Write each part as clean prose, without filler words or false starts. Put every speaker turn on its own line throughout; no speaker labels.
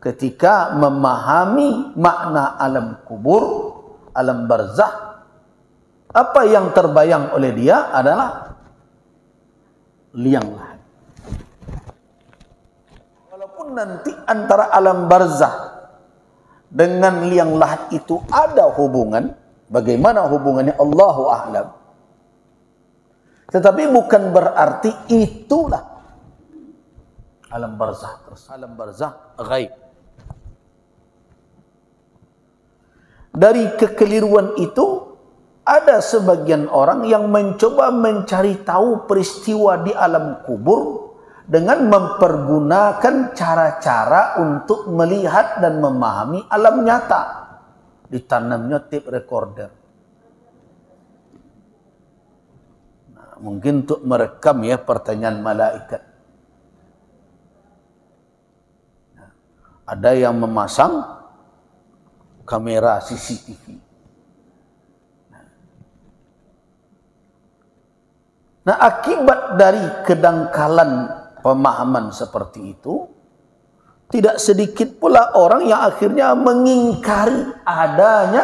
ketika memahami makna alam kubur, alam barzakh, apa yang terbayang oleh dia adalah liang lahat. Walaupun nanti antara alam barzakh dengan liang lahat itu ada hubungan, bagaimana hubungannya Allahu a'lam. Tetapi bukan berarti itulah alam barzakh. Alam barzakh ghaib. Dari kekeliruan itu, ada sebagian orang yang mencoba mencari tahu peristiwa di alam kubur dengan mempergunakan cara-cara untuk melihat dan memahami alam nyata. Ditanamnya tape recorder. Nah, mungkin untuk merekam ya pertanyaan malaikat. Nah, ada yang memasang kamera CCTV. Nah, akibat dari kedangkalan pemahaman seperti itu, tidak sedikit pula orang yang akhirnya mengingkari adanya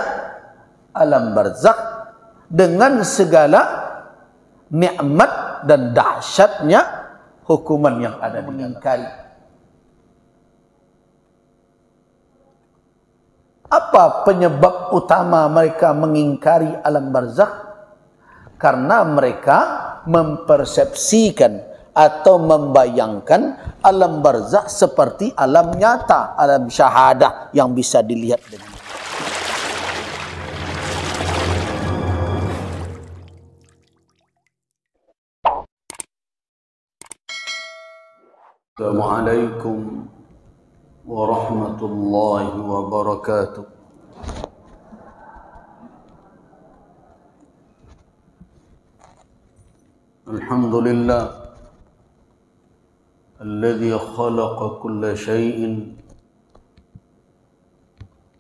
alam barzakh dengan segala nikmat dan dahsyatnya hukuman yang ada, mengingkari. Apa penyebab utama mereka mengingkari alam barzakh? Karena mereka mempersepsikan atau membayangkan alam barzakh seperti alam nyata, alam syahadah yang bisa dilihat dengan. Assalamualaikum warahmatullahi wabarakatuh. Alhamdulillah alladhi khalaqa kulla shay'in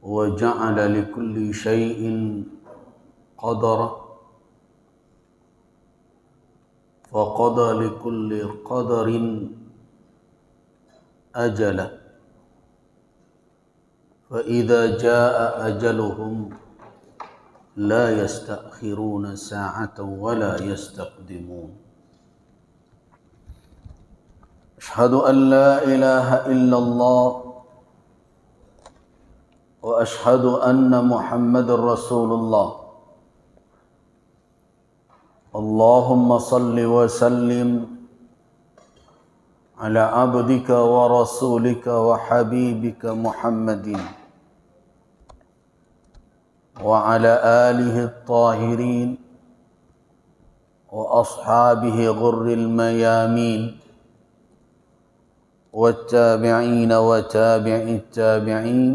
wa ja'ala likulli shay'in qadara fa qada likulli qadarin ajala. فإذا جاء أجلهم لا يستأخرون ساعة ولا يستقدمون. أشهد أن لا إله إلا الله وأشهد أن محمد رسول الله. اللهم صل وسلم على عبدك ورسولك وحبيبك محمد وعلى آله الطاهرين وأصحابه غر الميامين والتابعين وتابع التابعين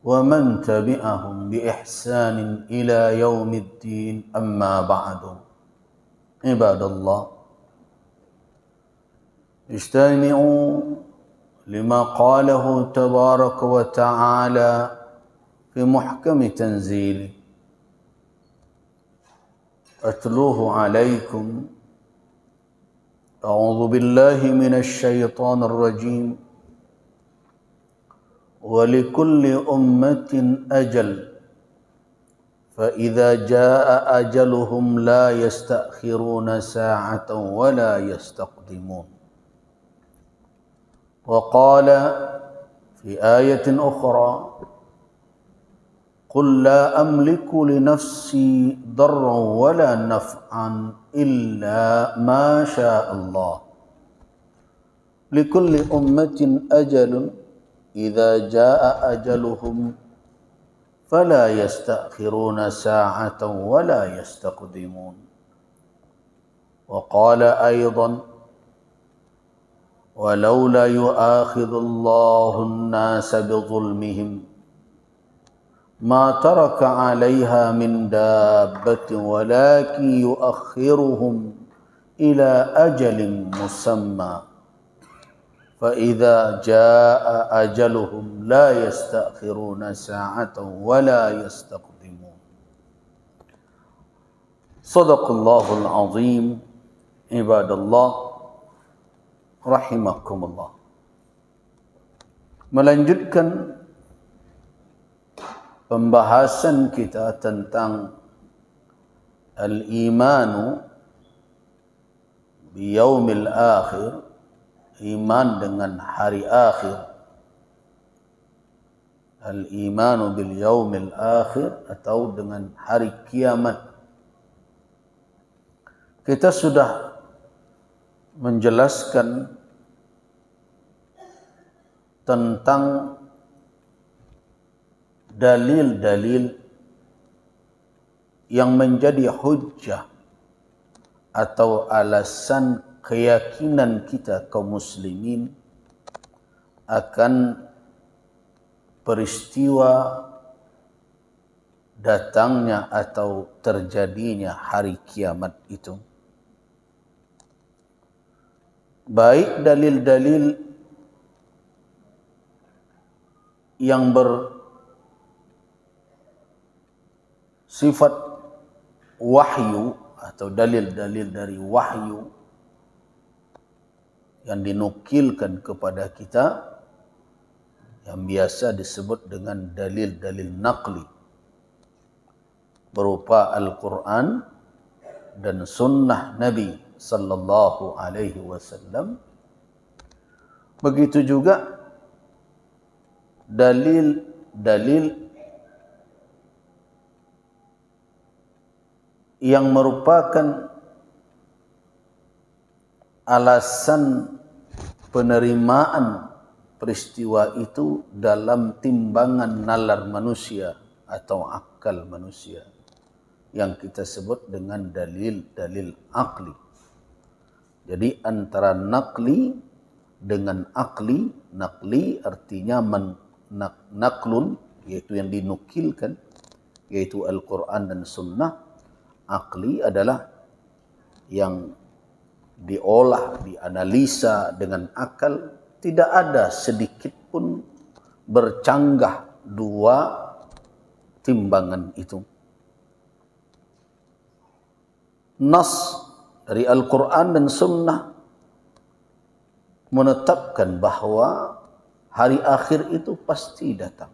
ومن تبعهم بإحسان إلى يوم الدين. أما بعد، عباد الله، استمعوا لما قاله تبارك وتعالى في محكم تنزيله. أتلوه عليكم. أعوذ بالله من الشيطان الرجيم. ولكل أمة أجل فإذا جاء أجلهم لا يستأخرون ساعة ولا يستقدمون. وقال في آية أخرى: قل لا أملك لنفسي ضرا ولا نفعا إلا ما شاء الله. لكل أمة أجل إذا جاء أجلهم فلا يستأخرون ساعة ولا يستقدمون. وقال أيضا: ولولا يؤاخذ الله الناس بظلمهم ما ترك عليها من دابة ولكن يؤخرهم إلى أجل مسمى فإذا جاء أجلهم لا يستأخرون ساعة ولا يستقدمون. صدق الله العظيم. عباد الله رحمكم الله. melanjutkan pembahasan kita tentang al-imanu biyaumil akhir, iman dengan hari akhir. Al-imanu bil yaumil akhir atau dengan hari kiamat. Kita sudah menjelaskan tentang dalil-dalil yang menjadi hujjah atau alasan keyakinan kita kaum muslimin akan peristiwa datangnya atau terjadinya hari kiamat itu. Baik dalil-dalil yang bersifat wahyu atau dalil-dalil dari wahyu yang dinukilkan kepada kita, yang biasa disebut dengan dalil-dalil naqli, berupa Al-Quran dan sunnah Nabi sallallahu alaihi wasallam. Begitu juga dalil-dalil yang merupakan alasan penerimaan peristiwa itu dalam timbangan nalar manusia atau akal manusia, yang kita sebut dengan dalil-dalil akli. Jadi antara naqli dengan akli, naqli artinya naklun, yaitu yang dinukilkan, yaitu Al-Quran dan Sunnah. Akli adalah yang diolah, dianalisa dengan akal, tidak ada sedikit pun bercanggah dua timbangan itu. Nas dari Al-Quran dan Sunnah menetapkan bahwa hari akhir itu pasti datang.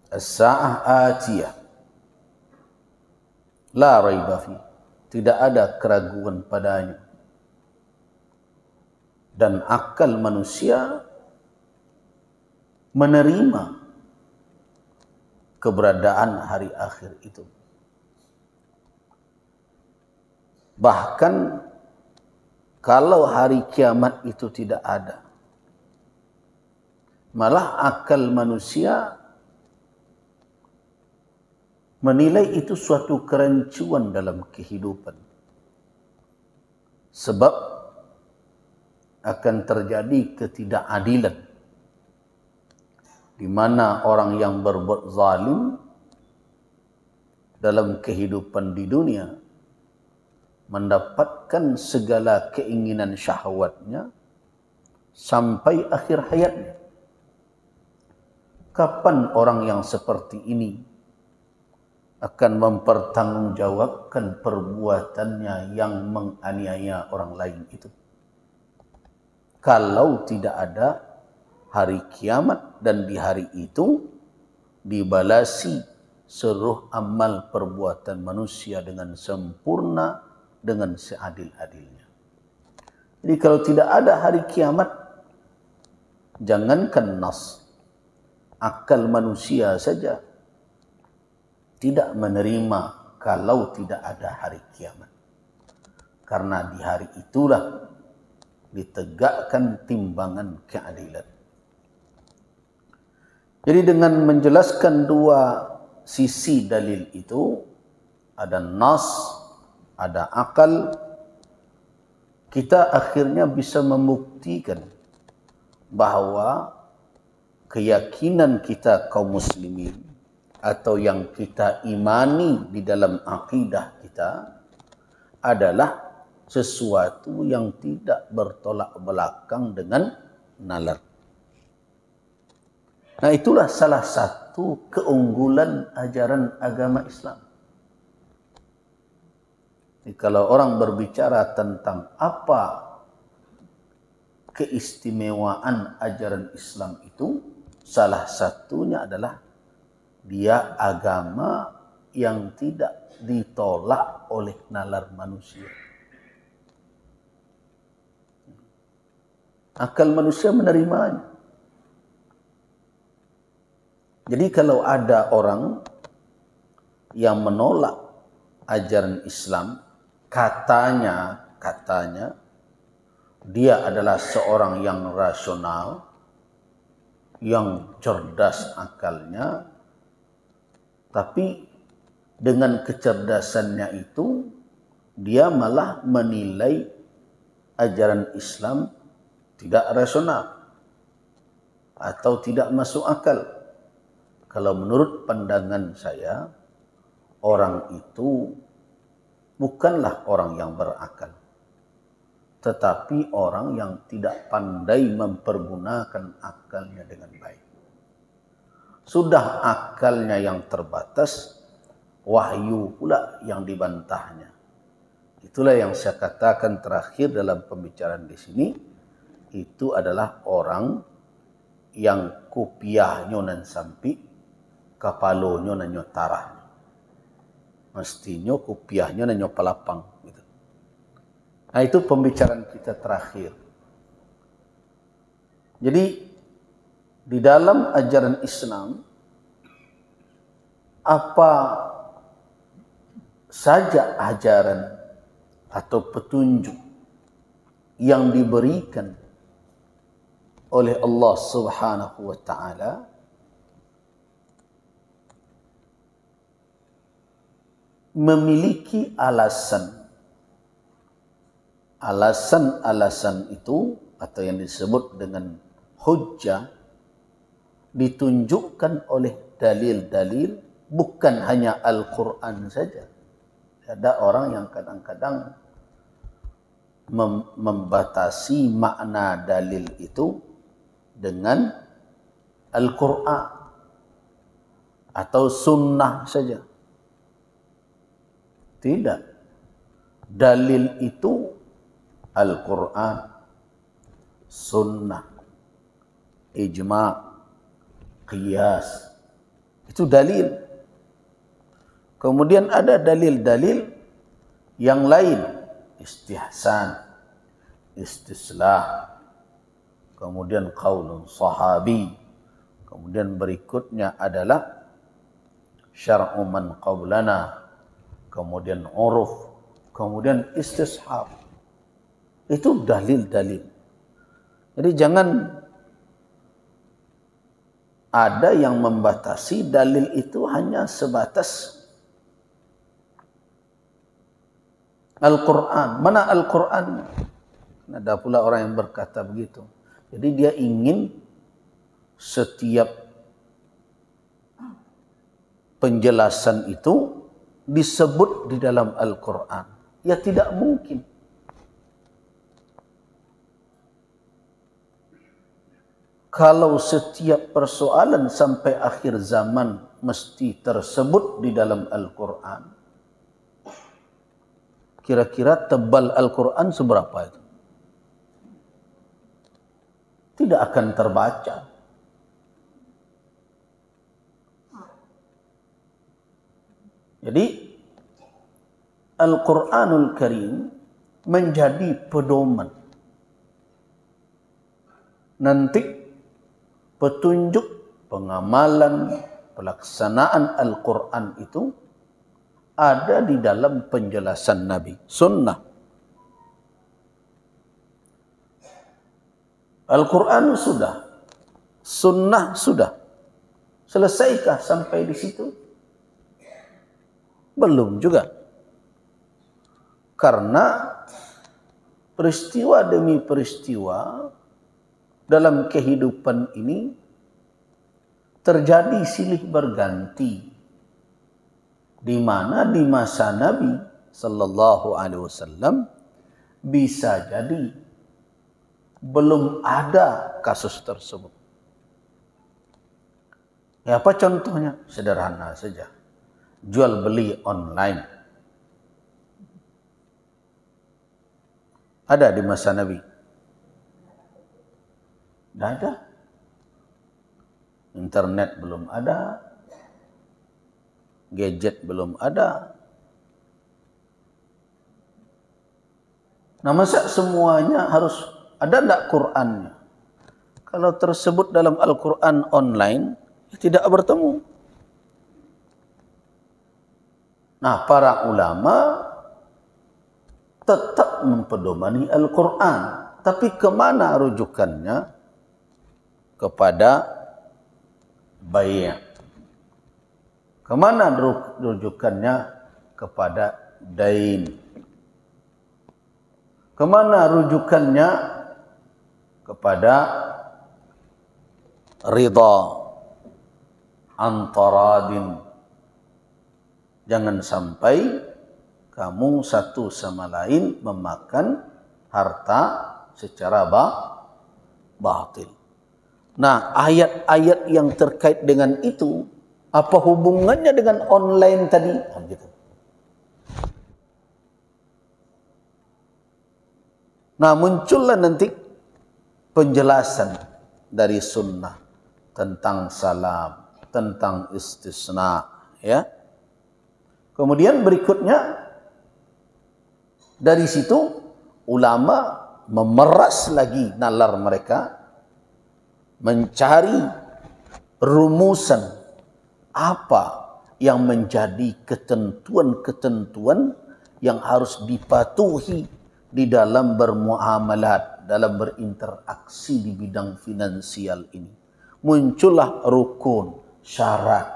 As-sa'ah atiyah, la raiba fi, tidak ada keraguan padanya. Dan akal manusia menerima keberadaan hari akhir itu. Bahkan kalau hari kiamat itu tidak ada, malah akal manusia menilai itu suatu kerancuan dalam kehidupan. Sebab akan terjadi ketidakadilan, di mana orang yang berbuat zalim dalam kehidupan di dunia mendapatkan segala keinginan syahwatnya sampai akhir hayatnya. Kapan orang yang seperti ini akan mempertanggungjawabkan perbuatannya yang menganiaya orang lain itu? Kalau tidak ada hari kiamat dan di hari itu dibalasi seluruh amal perbuatan manusia dengan sempurna, dengan seadil-adilnya. Jadi kalau tidak ada hari kiamat, jangankan nas, akal manusia saja tidak menerima kalau tidak ada hari kiamat. Karena di hari itulah ditegakkan timbangan keadilan. Jadi dengan menjelaskan dua sisi dalil itu, ada nas, ada akal, kita akhirnya bisa membuktikan bahwa keyakinan kita kaum muslimin atau yang kita imani di dalam akidah kita adalah sesuatu yang tidak bertolak belakang dengan nalar. Nah, itulah salah satu keunggulan ajaran agama Islam. Jadi, kalau orang berbicara tentang apa keistimewaan ajaran Islam itu salah satunya adalah dia agama yang tidak ditolak oleh nalar manusia. Akal manusia menerimanya. Jadi kalau ada orang yang menolak ajaran Islam, katanya dia adalah seorang yang rasional, yang cerdas akalnya, tapi dengan kecerdasannya itu dia malah menilai ajaran Islam tidak rasional atau tidak masuk akal. Kalau menurut pandangan saya, orang itu bukanlah orang yang berakal, tetapi orang yang tidak pandai mempergunakan akalnya dengan baik. Sudah akalnya yang terbatas, wahyu pula yang dibantahnya. Itulah yang saya katakan terakhir dalam pembicaraan di sini. Itu adalah orang yang kupiahnya nan sampi, kapalonya nan tarah. Mestinya kupiahnya nan palapang. Gitu. Nah itu pembicaraan kita terakhir. Jadi di dalam ajaran Islam, apa saja ajaran atau petunjuk yang diberikan oleh Allah Subhanahu wa taala memiliki alasan. Alasan-alasan itu atau yang disebut dengan hujjah ditunjukkan oleh dalil-dalil, bukan hanya Al-Quran saja. Ada orang yang kadang-kadang membatasi makna dalil itu dengan Al-Quran atau sunnah saja. Tidak. Dalil itu Al-Quran, sunnah, ijma', qiyas. Itu dalil. Kemudian ada dalil-dalil yang lain. Istihsan, istislah, kemudian qaulun sahabi, kemudian berikutnya adalah syar'u man qablana, kemudian uruf, kemudian istishab. Itu dalil-dalil. Jadi jangan ada yang membatasi dalil itu hanya sebatas Al-Quran. Mana Al-Quran? Ada pula orang yang berkata begitu. Jadi dia ingin setiap penjelasan itu disebut di dalam Al-Quran. Ya tidak mungkin. Kalau setiap persoalan sampai akhir zaman mesti tersebut di dalam Al-Quran, kira-kira tebal Al-Quran seberapa itu? Tidak akan terbaca. Jadi Al-Quranul Karim menjadi pedoman. Nanti petunjuk, pengamalan, pelaksanaan Al-Quran itu ada di dalam penjelasan Nabi. Sunnah. Al-Quran sudah. Sunnah sudah. Selesaikah sampai di situ? Belum juga. Karena peristiwa demi peristiwa dalam kehidupan ini terjadi silih berganti. Di mana di masa Nabi sallallahu alaihi wasallam bisa jadi belum ada kasus tersebut. Ya, apa contohnya? Sederhana saja. Jual beli online. Ada di masa Nabi. Tidak ada. Internet belum ada. Gadget belum ada. Nah, masa semuanya harus ada enggak Qur'annya? Kalau tersebut dalam Al-Quran online, tidak bertemu. Nah, para ulama tetap mempedomani Al-Quran. Tapi kemana rujukannya? Kepada bai'. Kemana rujukannya? Kepada dain. Kemana rujukannya? Kepada ridha antaradin. Jangan sampai kamu satu sama lain memakan harta secara batil. Nah, ayat-ayat yang terkait dengan itu, apa hubungannya dengan online tadi? Gitu. Nah, muncullah nanti penjelasan dari sunnah tentang salam, tentang istisna, ya. Kemudian berikutnya dari situ ulama memeras lagi nalar mereka, mencari rumusan apa yang menjadi ketentuan-ketentuan yang harus dipatuhi di dalam bermuamalat, dalam berinteraksi di bidang finansial ini. Muncullah rukun, syarat.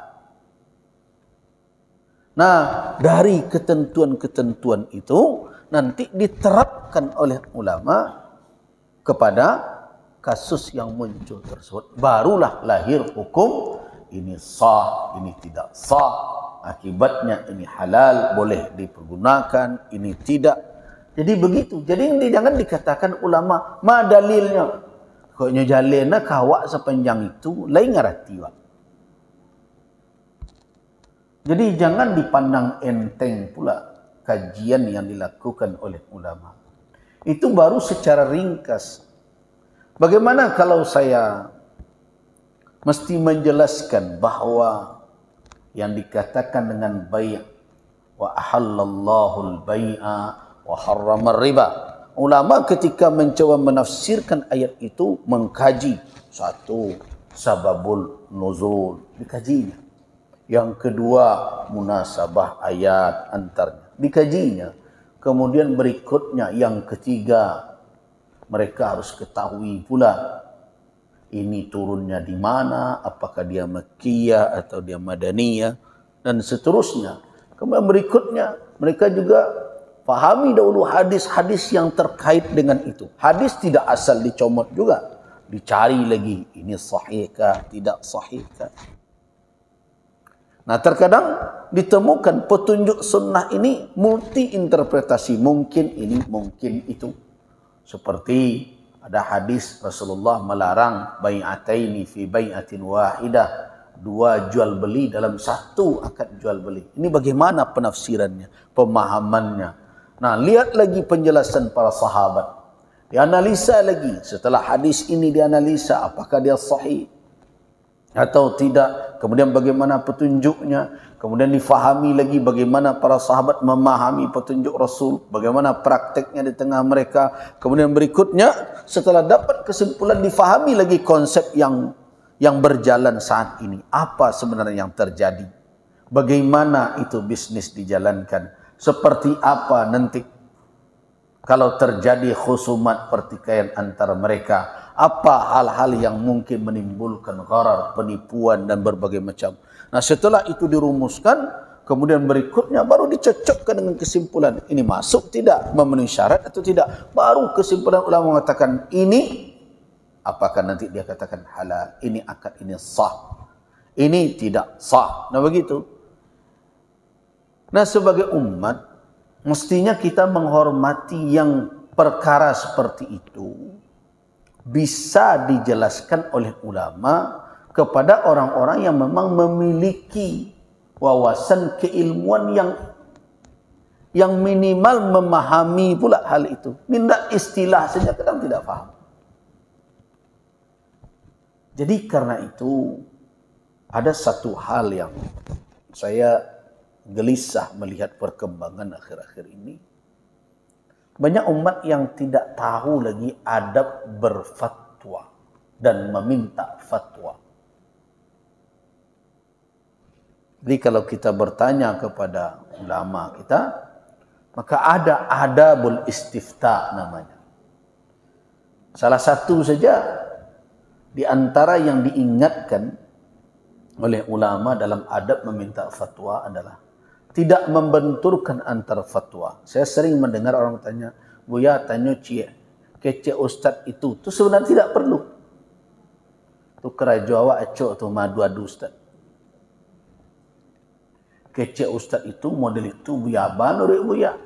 Nah, dari ketentuan-ketentuan itu nanti diterapkan oleh ulama kepada kasus yang muncul tersebut. Barulah lahir hukum, ini sah, ini tidak sah. Akibatnya ini halal, boleh dipergunakan, ini tidak. Jadi begitu. Jadi jangan dikatakan ulama, ma dalilnya. Koknya jalannya kawak sepanjang itu, lain ngerti, Pak. Jadi jangan dipandang enteng pula kajian yang dilakukan oleh ulama. Itu baru secara ringkas. Bagaimana kalau saya mesti menjelaskan bahwa yang dikatakan dengan bai' wa ahallallahu al-bai'a wa harrama riba. Ulama ketika mencoba menafsirkan ayat itu mengkaji satu sababul nuzul, dikajinya. Yang kedua munasabah ayat antaranya, dikajinya. Kemudian berikutnya yang ketiga, mereka harus ketahui pula ini turunnya di mana, apakah dia Makkiyah atau dia Madaniyah, dan seterusnya. Kemudian berikutnya mereka juga pahami dahulu hadis-hadis yang terkait dengan itu. Hadis tidak asal dicomot juga, dicari lagi ini sahihkah, tidak sahihkah. Nah, terkadang ditemukan petunjuk sunnah ini multi interpretasi, mungkin ini, mungkin itu. Seperti ada hadis Rasulullah melarang bai'ataini fi bai'atin wahidah, dua jual beli dalam satu akad jual beli. Ini bagaimana penafsirannya, pemahamannya. Nah, lihat lagi penjelasan para sahabat. Dianalisa lagi, setelah hadis ini dianalisa apakah dia sahih atau tidak. Kemudian bagaimana petunjuknya. Kemudian difahami lagi bagaimana para sahabat memahami petunjuk Rasul, bagaimana prakteknya di tengah mereka. Kemudian berikutnya setelah dapat kesimpulan difahami lagi konsep yang berjalan saat ini. Apa sebenarnya yang terjadi? Bagaimana itu bisnis dijalankan? Seperti apa nanti kalau terjadi khusumat pertikaian antara mereka? Apa hal-hal yang mungkin menimbulkan gharar, penipuan dan berbagai macam. Nah, setelah itu dirumuskan, kemudian berikutnya baru dicocokkan dengan kesimpulan. Ini masuk tidak, memenuhi syarat atau tidak. Baru kesimpulan ulama mengatakan ini, apakah nanti dia katakan halal, ini akad ini sah, ini tidak sah. Nah, begitu. Nah, sebagai umat, mestinya kita menghormati yang perkara seperti itu bisa dijelaskan oleh ulama kepada orang-orang yang memang memiliki wawasan keilmuan yang minimal memahami pula hal itu. Minta istilah saja kadang tidak paham. Jadi karena itu ada satu hal yang saya gelisah melihat perkembangan akhir-akhir ini. Banyak umat yang tidak tahu lagi adab berfatwa dan meminta fatwa. Jadi kalau kita bertanya kepada ulama kita, maka ada adabul istifta namanya. Salah satu saja di antara yang diingatkan oleh ulama dalam adab meminta fatwa adalah tidak membenturkan antar fatwa. Saya sering mendengar orang bertanya, Buya tanya cie, kece ustaz itu sebenarnya tidak perlu. Tu kerajawa acok tu madu-adu ustaz. Kece ustaz itu model itu Buya banur Buya.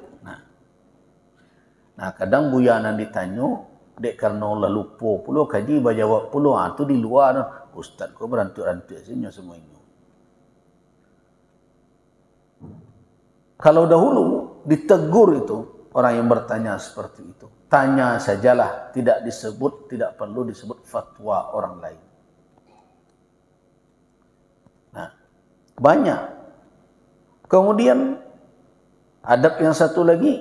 Nah kadang Buya nan ditanya, dek karena Allah lupa puluh kaji bajawab puluh tu di luar ustaz kau berantuk-rantuk sini semua ini. Kalau dahulu ditegur itu orang yang bertanya seperti itu, tanya sajalah, tidak disebut, tidak perlu disebut fatwa orang lain. Nah, banyak. Kemudian adab yang satu lagi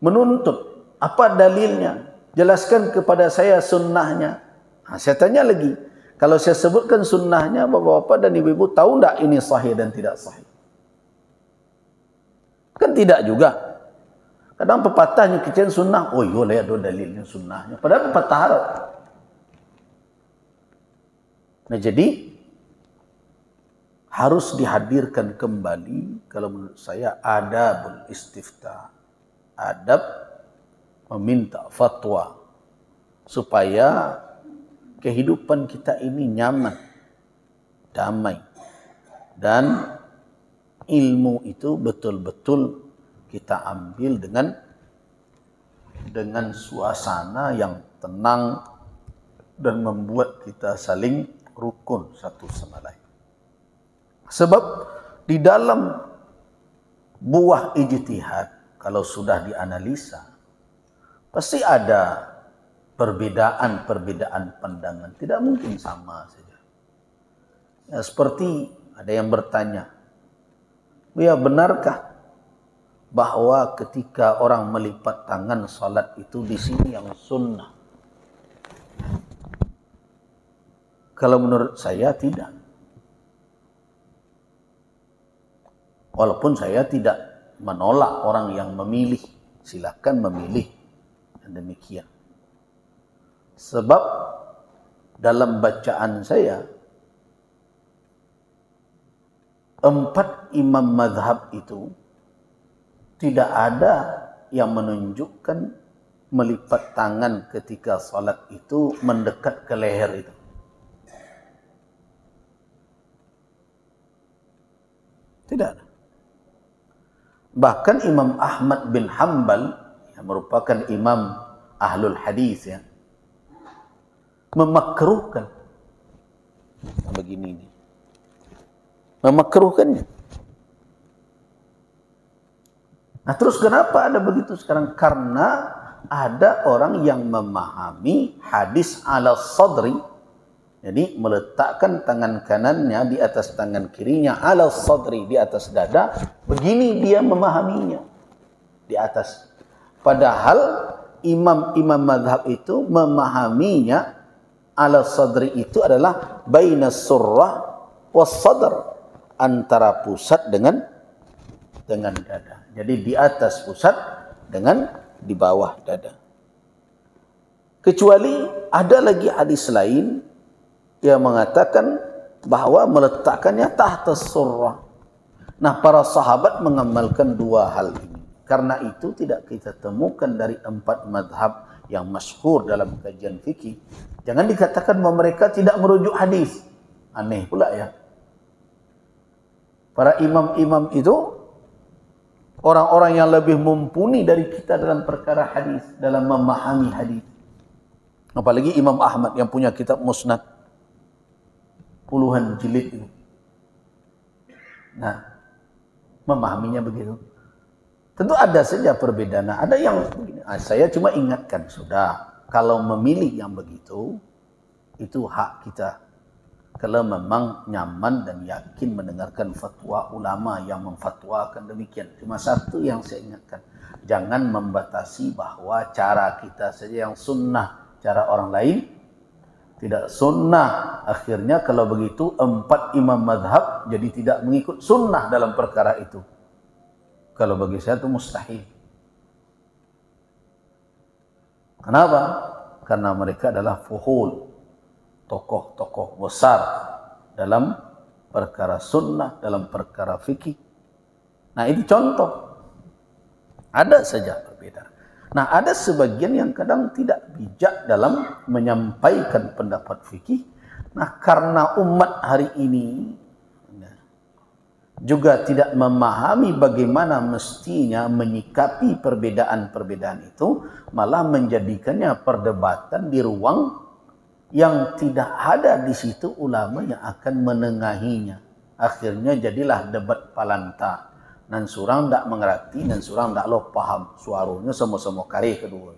menuntut. Apa dalilnya? Jelaskan kepada saya sunnahnya. Nah, saya tanya lagi. Kalau saya sebutkan sunnahnya, bapak-bapak dan ibu-ibu tahu tidak ini sahih dan tidak sahih? Kan tidak juga. Kadang pepatahnya kecil sunnah. Oh iya, ada dalilnya sunnahnya. Padahal pepatah Arab. Nah jadi, harus dihadirkan kembali, kalau menurut saya, adabul istifta. Adab meminta fatwa supaya kehidupan kita ini nyaman, damai, dan ilmu itu betul-betul kita ambil dengan suasana yang tenang dan membuat kita saling rukun satu sama lain. Sebab di dalam buah ijtihad, kalau sudah dianalisa, pasti ada perbedaan-perbedaan pandangan. Tidak mungkin sama saja. Ya, seperti ada yang bertanya, ya benarkah bahwa ketika orang melipat tangan salat itu di sini yang sunnah? Kalau menurut saya tidak. Walaupun saya tidak menolak orang yang memilih, silakan memilih yang demikian. Sebab dalam bacaan saya 4 imam mazhab itu tidak ada yang menunjukkan melipat tangan ketika salat itu mendekat ke leher itu. Tidak ada. Bahkan Imam Ahmad bin Hanbal yang merupakan imam ahlul hadis ya, memakruhkan begini ini. Memakruhkannya. Nah terus kenapa ada begitu sekarang? Karena ada orang yang memahami hadis ala sadri. Jadi meletakkan tangan kanannya di atas tangan kirinya, ala sadri, di atas dada. Begini dia memahaminya. Di atas. Padahal imam-imam madhab itu memahaminya ala sadri itu adalah baina surrah was sadr. Antara pusat dengan dada. Jadi di atas pusat dengan di bawah dada. Kecuali ada lagi hadis lain yang mengatakan bahwa meletakkannya tahta surrah. Nah, para sahabat mengamalkan dua hal ini. Karena itu tidak kita temukan dari 4 madhab yang masyhur dalam kajian fikih. Jangan dikatakan bahwa mereka tidak merujuk hadis. Aneh pula ya. Para imam-imam itu orang-orang yang lebih mumpuni dari kita dalam perkara hadis, dalam memahami hadis. Apalagi Imam Ahmad yang punya kitab Musnad puluhan jilid itu. Nah, memahaminya begitu. Tentu ada saja perbedaan. Ada yang begini. Saya cuma ingatkan sudah, kalau memilih yang begitu, itu hak kita. Kalau memang nyaman dan yakin mendengarkan fatwa ulama yang memfatwakan demikian. Cuma satu yang saya ingatkan, jangan membatasi bahwa cara kita saja yang sunnah, cara orang lain tidak sunnah. Akhirnya kalau begitu 4 imam madhab jadi tidak mengikut sunnah dalam perkara itu. Kalau bagi saya itu mustahil. Kenapa? Karena mereka adalah fuhul, tokoh-tokoh besar dalam perkara sunnah, dalam perkara fikih. Nah, ini contoh. Ada saja perbedaan. Nah, ada sebagian yang kadang tidak bijak dalam menyampaikan pendapat fikih. Nah, karena umat hari ini juga tidak memahami bagaimana mestinya menyikapi perbedaan-perbedaan itu, malah menjadikannya perdebatan di ruang yang tidak ada di situ ulama yang akan menengahinya. Akhirnya jadilah debat palanta. Dan surang tak mengerti, dan surang tak lo paham. Suaranya sama-sama kari kedua.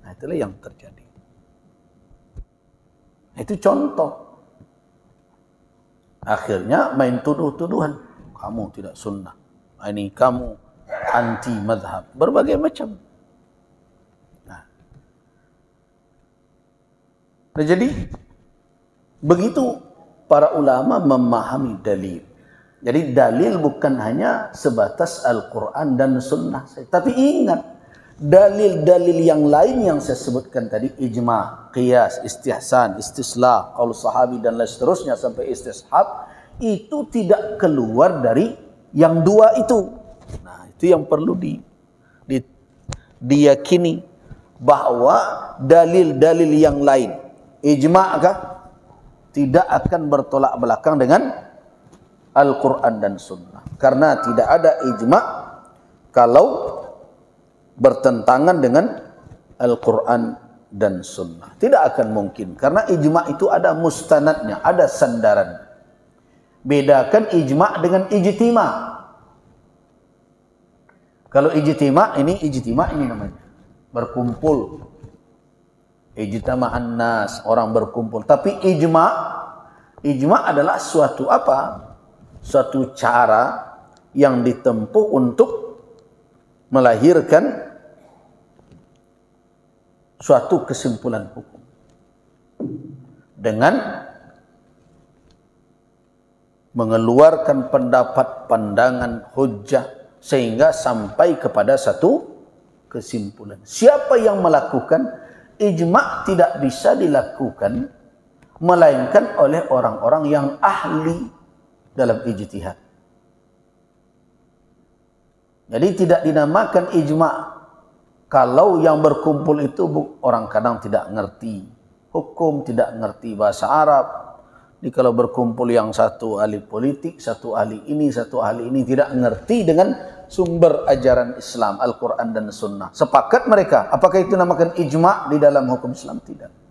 Nah, itulah yang terjadi. Itu contoh. Akhirnya main tuduh-tuduhan. Kamu tidak sunnah. Ini kamu anti madhab. Berbagai macam. Nah, jadi begitu para ulama memahami dalil. Jadi dalil bukan hanya sebatas Al-Quran dan Sunnah. Tapi ingat, dalil-dalil yang lain yang saya sebutkan tadi, ijma', qiyas, istihsan, istislah, qaul sahabi dan lain seterusnya sampai istishab, itu tidak keluar dari yang dua itu. Nah, itu yang perlu diyakini, bahwa dalil-dalil yang lain, ijma' kah, tidak akan bertolak belakang dengan Al-Quran dan Sunnah. Karena tidak ada ijma' kalau bertentangan dengan Al-Quran dan Sunnah. Tidak akan mungkin. Karena ijma' itu ada mustanadnya, ada sandaran. Bedakan ijma' dengan ijtima'. Kalau ijtima' ini namanya berkumpul. Ijtama'an nas, orang berkumpul. Tapi ijma' adalah suatu apa? Suatu cara yang ditempuh untuk melahirkan suatu kesimpulan hukum dengan mengeluarkan pendapat, pandangan, hujjah sehingga sampai kepada satu kesimpulan. Siapa yang melakukan ijma' tidak bisa dilakukan melainkan oleh orang-orang yang ahli dalam ijtihad. Jadi tidak dinamakan ijma' kalau yang berkumpul itu orang kadang tidak ngerti hukum, tidak ngerti bahasa Arab. Jadi kalau berkumpul yang satu ahli politik, satu ahli ini, satu ahli ini, tidak ngerti dengan sumber ajaran Islam, Al-Quran dan Sunnah. Sepakat mereka. Apakah itu namakan ijma' di dalam hukum Islam? Tidak.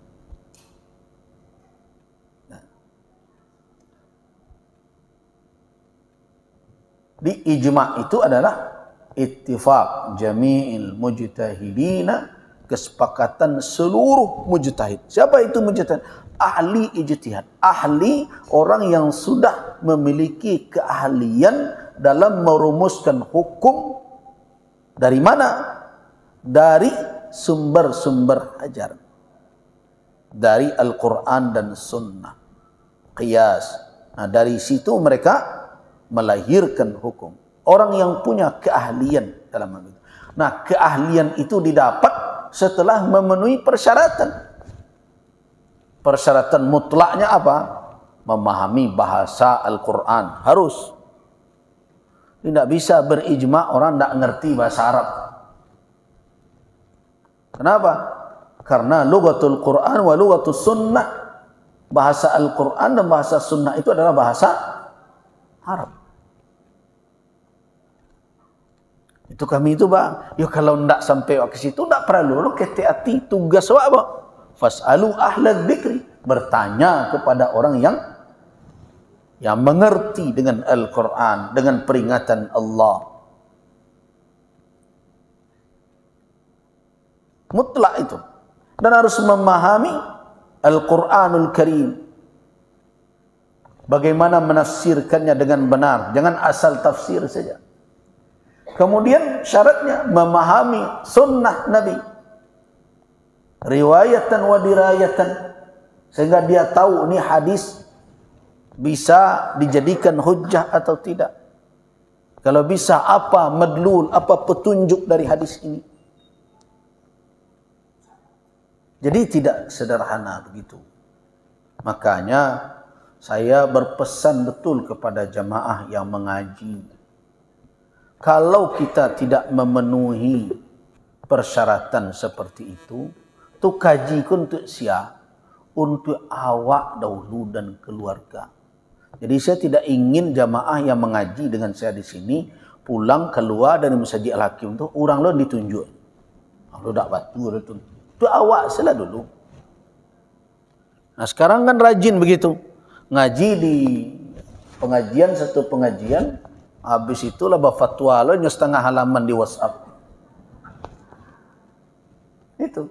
Di ijma' itu adalah ittifaq jami'il mujtahidina, kesepakatan seluruh mujtahid. Siapa itu mujtahid? Ahli ijtihad. Ahli, orang yang sudah memiliki keahlian dalam merumuskan hukum. Dari mana? Dari sumber-sumber ajaran. Dari Al-Quran dan Sunnah. Qiyas. Nah, dari situ mereka melahirkan hukum. Orang yang punya keahlian dalam hal itu. Nah, keahlian itu didapat setelah memenuhi persyaratan. Persyaratan mutlaknya apa? Memahami bahasa Al-Quran. Harus. Tidak bisa berijma' orang tidak ngerti bahasa Arab. Kenapa? Karena lughatul Quran wa lughatul sunnah. Bahasa Al-Quran dan bahasa sunnah itu adalah bahasa Arab. Itu kami itu Pak, ya kalau tidak sampai ke situ tidak perlu lo hati tugas apa? Fas'alu ahlal dzikri, bertanya kepada orang yang mengerti dengan Al-Quran, dengan peringatan Allah. Mutlak itu. Dan harus memahami Al-Quranul Karim. Bagaimana menafsirkannya dengan benar. Jangan asal tafsir saja. Kemudian syaratnya memahami sunnah Nabi. Riwayatan wa dirayatan. Sehingga dia tahu ini hadis bisa dijadikan hujjah atau tidak. Kalau bisa, apa madlul, apa petunjuk dari hadis ini. Jadi tidak sederhana begitu. Makanya saya berpesan betul kepada jamaah yang mengaji. Kalau kita tidak memenuhi persyaratan seperti itu, tu kaji kun untuk siap, untuk awak dahulu dan keluarga. Jadi saya tidak ingin jamaah yang mengaji dengan saya di sini pulang keluar dari Masjid Al-Hakim tu orang lo ditunjuk. Lo dak batu lo tu. Tu awak sila dulu. Nah sekarang kan rajin begitu. Ngaji di pengajian, satu pengajian, habis itulah fatwa lo setengah halaman di WhatsApp. Itu.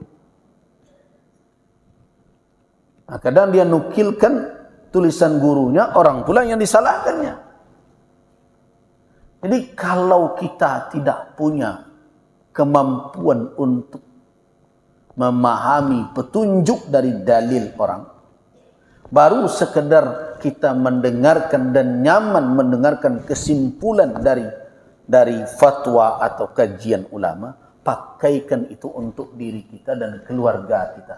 Nah, kadang dia nukilkan tulisan gurunya, orang pula yang disalahkannya. Jadi kalau kita tidak punya kemampuan untuk memahami petunjuk dari dalil orang, baru sekedar kita mendengarkan dan nyaman mendengarkan kesimpulan dari fatwa atau kajian ulama, pakaikan itu untuk diri kita dan keluarga kita.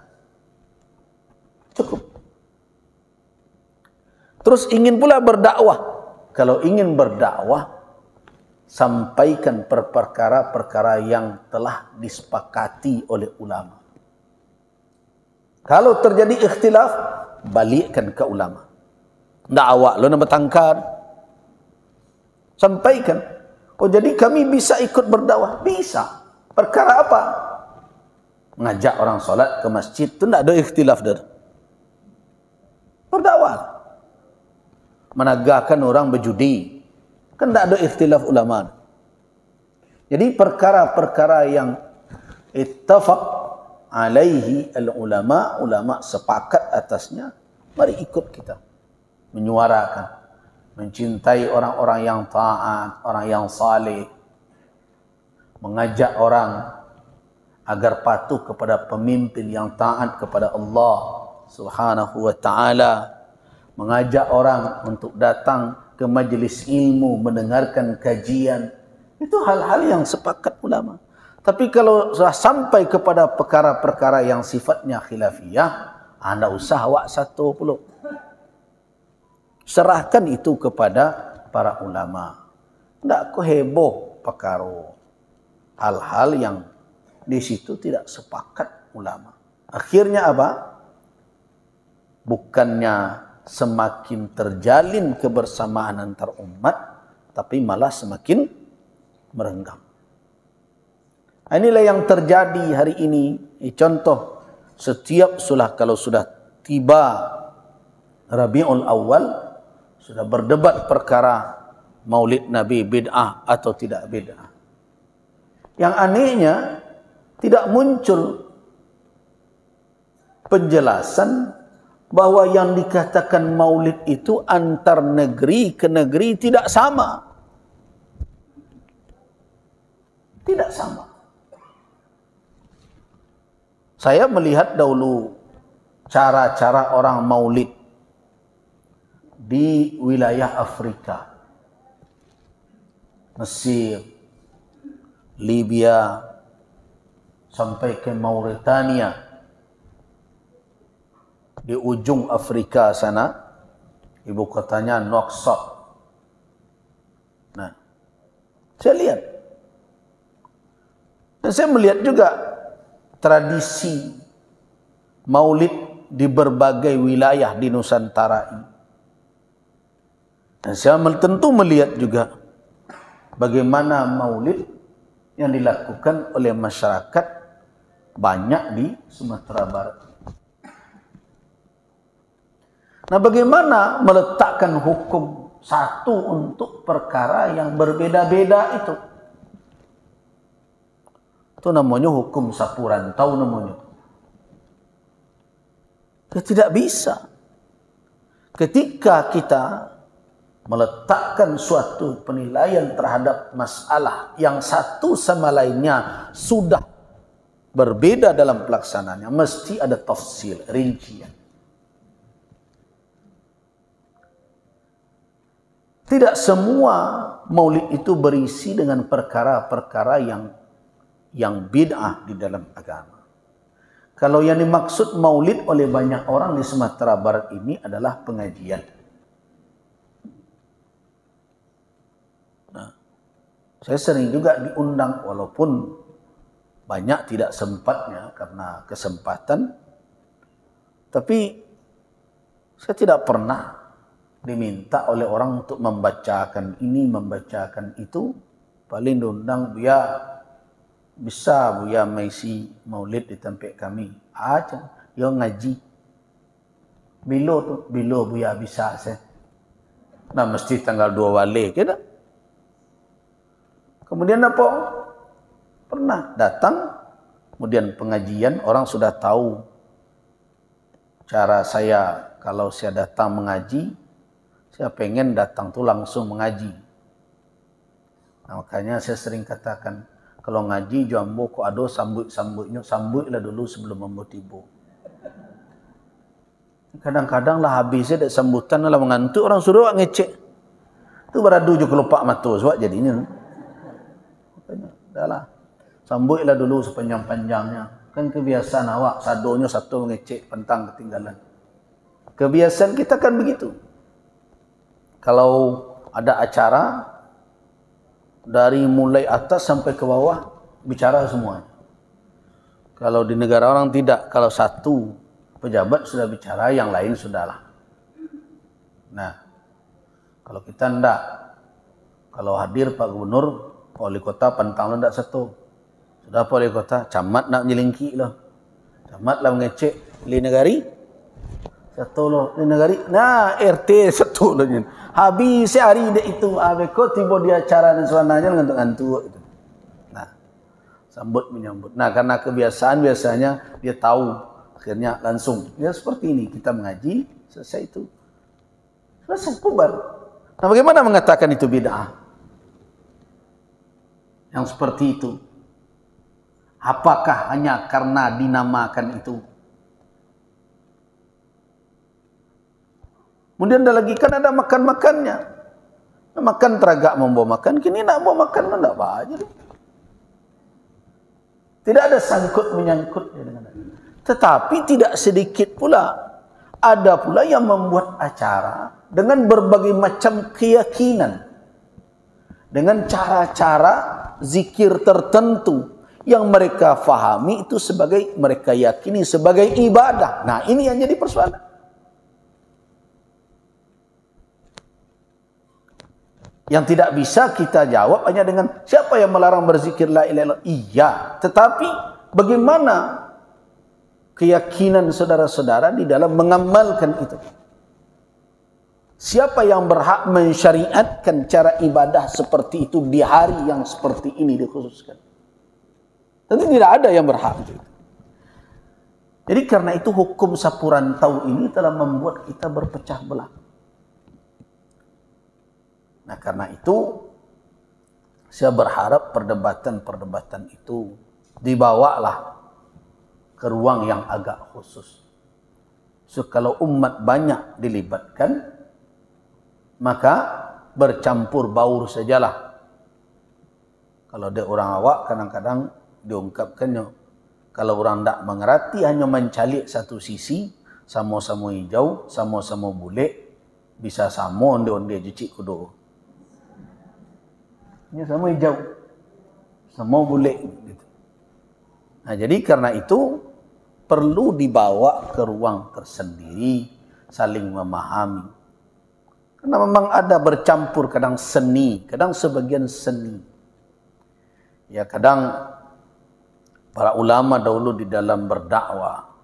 Cukup. Terus ingin pula berdakwah. Kalau ingin berdakwah, sampaikan perkara-perkara yang telah disepakati oleh ulama. Kalau terjadi ikhtilaf, balikkan ke ulama. Ndak awak lo nak bertangkar. Sampaikan. Oh jadi kami bisa ikut berdakwah? Bisa. Perkara apa? Mengajak orang solat ke masjid tu ndak ada ikhtilaf dah. Berdakwah. Menagahkan orang berjudi. Kan ndak ada ikhtilaf ulama. Jadi perkara-perkara yang ittafaq alaihi al-ulama, ulama sepakat atasnya, mari ikut kita menyuarakan, mencintai orang-orang yang taat, orang yang saleh, mengajak orang agar patuh kepada pemimpin yang taat kepada Allah Subhanahu wa taala, mengajak orang untuk datang ke majlis ilmu, mendengarkan kajian. Itu hal-hal yang sepakat ulama. Tapi kalau sudah sampai kepada perkara-perkara yang sifatnya khilafiyah, anda usah awak satu pula. Serahkan itu kepada para ulama. Tidak kau heboh perkara hal-hal yang di situ tidak sepakat ulama. Akhirnya apa? Bukannya semakin terjalin kebersamaan antar umat, tapi malah semakin merenggang. Inilah yang terjadi hari ini. Contoh, setiap kalau sudah tiba Rabiul Awal, sudah berdebat perkara Maulid Nabi bid'ah atau tidak bid'ah. Yang anehnya tidak muncul penjelasan bahwa yang dikatakan Maulid itu antar negeri ke negeri tidak sama. Tidak sama. Saya melihat dahulu cara-cara orang maulid di wilayah Afrika. Mesir, Libya, sampai ke Mauritania. Di ujung Afrika sana, ibu kotanya Nouakchott. Nah, saya lihat. Dan saya melihat juga tradisi maulid di berbagai wilayah di Nusantara ini. Dan saya tentu melihat juga bagaimana maulid yang dilakukan oleh masyarakat banyak di Sumatera Barat. Nah, bagaimana meletakkan hukum satu untuk perkara yang berbeda-beda itu? Itu namanya hukum sapu rantau namanya. Ya tidak bisa. Ketika kita meletakkan suatu penilaian terhadap masalah yang satu sama lainnya sudah berbeda dalam pelaksanaannya, mesti ada tafsil, rincian. Tidak semua maulid itu berisi dengan perkara-perkara yang bid'ah di dalam agama. Kalau yang dimaksud maulid oleh banyak orang di Sumatera Barat ini adalah pengajian. Nah, saya sering juga diundang walaupun banyak tidak sempatnya karena kesempatan. Tapi saya tidak pernah diminta oleh orang untuk membacakan ini, membacakan itu. Paling diundang, Buya, bisa Buya mengisi maulid di tempat kami. Aja, yo ngaji. Bilo Buya bisa saya. Nah mesti tanggal 2 wali, kita. Kemudian apa? Pernah datang, kemudian pengajian, orang sudah tahu cara saya kalau saya datang mengaji, saya pengen datang tuh langsung mengaji. Nah, makanya saya sering katakan, kalau ngaji jambo kok ado sambutnya dulu sebelum memutibu. Kadang-kadang lah habisnya ada sambutan lah mengantuk orang suruh ngecek. Itu beradu juga lupa matu sebab jadinya. Makanya udahlah. Sambutlah dulu sepanjang-panjangnya. Kan kebiasaan awak sadonya satu ngecek pentang ketinggalan. Kebiasaan kita kan begitu. Kalau ada acara dari mulai atas sampai ke bawah bicara semua. Kalau di negara orang tidak, kalau satu pejabat sudah bicara, yang lain sudahlah. Nah, kalau kita enggak, kalau hadir Pak Gubernur, Wali Kota pantang enggak satu. Sudah Pak Wali Kota, camat nak nyelingki lah. Camat lah mengecek li negari. Satu loh, li negari. Nah, RT satu loh. Habis hari itu, abeko tiba di acara dan suananya ngantuk-ngantuk. Nah, sambut menyambut. Nah, karena kebiasaan biasanya dia tahu, akhirnya langsung. Ya seperti ini, kita mengaji, selesai itu. Selesai, bubar. Nah, bagaimana mengatakan itu bid'ah? Yang seperti itu. Apakah hanya karena dinamakan itu? Kemudian ada lagi, kan ada makan-makannya. Makan teragak membawa makan, kini nak bawa makan kan tak banyak. Tidak ada sangkut menyangkutnya dengan itu. Tetapi tidak sedikit pula. Ada pula yang membuat acara dengan berbagai macam keyakinan. Dengan cara-cara zikir tertentu yang mereka fahami itu sebagai, mereka yakini sebagai ibadah. Nah ini yang jadi persoalan. Yang tidak bisa kita jawab hanya dengan siapa yang melarang berzikir la ilaha illallah. Iya, tetapi bagaimana keyakinan saudara-saudara di dalam mengamalkan itu? Siapa yang berhak mensyariatkan cara ibadah seperti itu di hari yang seperti ini dikhususkan? Tentu tidak ada yang berhak. Jadi karena itu hukum sapu rantau ini telah membuat kita berpecah belah. Nah karena itu saya berharap perdebatan-perdebatan itu dibawalah ke ruang yang agak khusus. So kalau umat banyak dilibatkan, maka bercampur baur sajalah. Kalau ada orang awak kadang-kadang diungkapkannya, kalau orang tak mengerti hanya mencalik satu sisi, sama-sama hijau, sama-sama bule, bisa sama onde-onde cuci kudu. Ini sama hijau, sama bule. Gitu. Nah jadi karena itu perlu dibawa ke ruang tersendiri, saling memahami. Karena memang ada bercampur, kadang seni, kadang sebagian seni. Ya kadang para ulama dahulu di dalam berdakwah,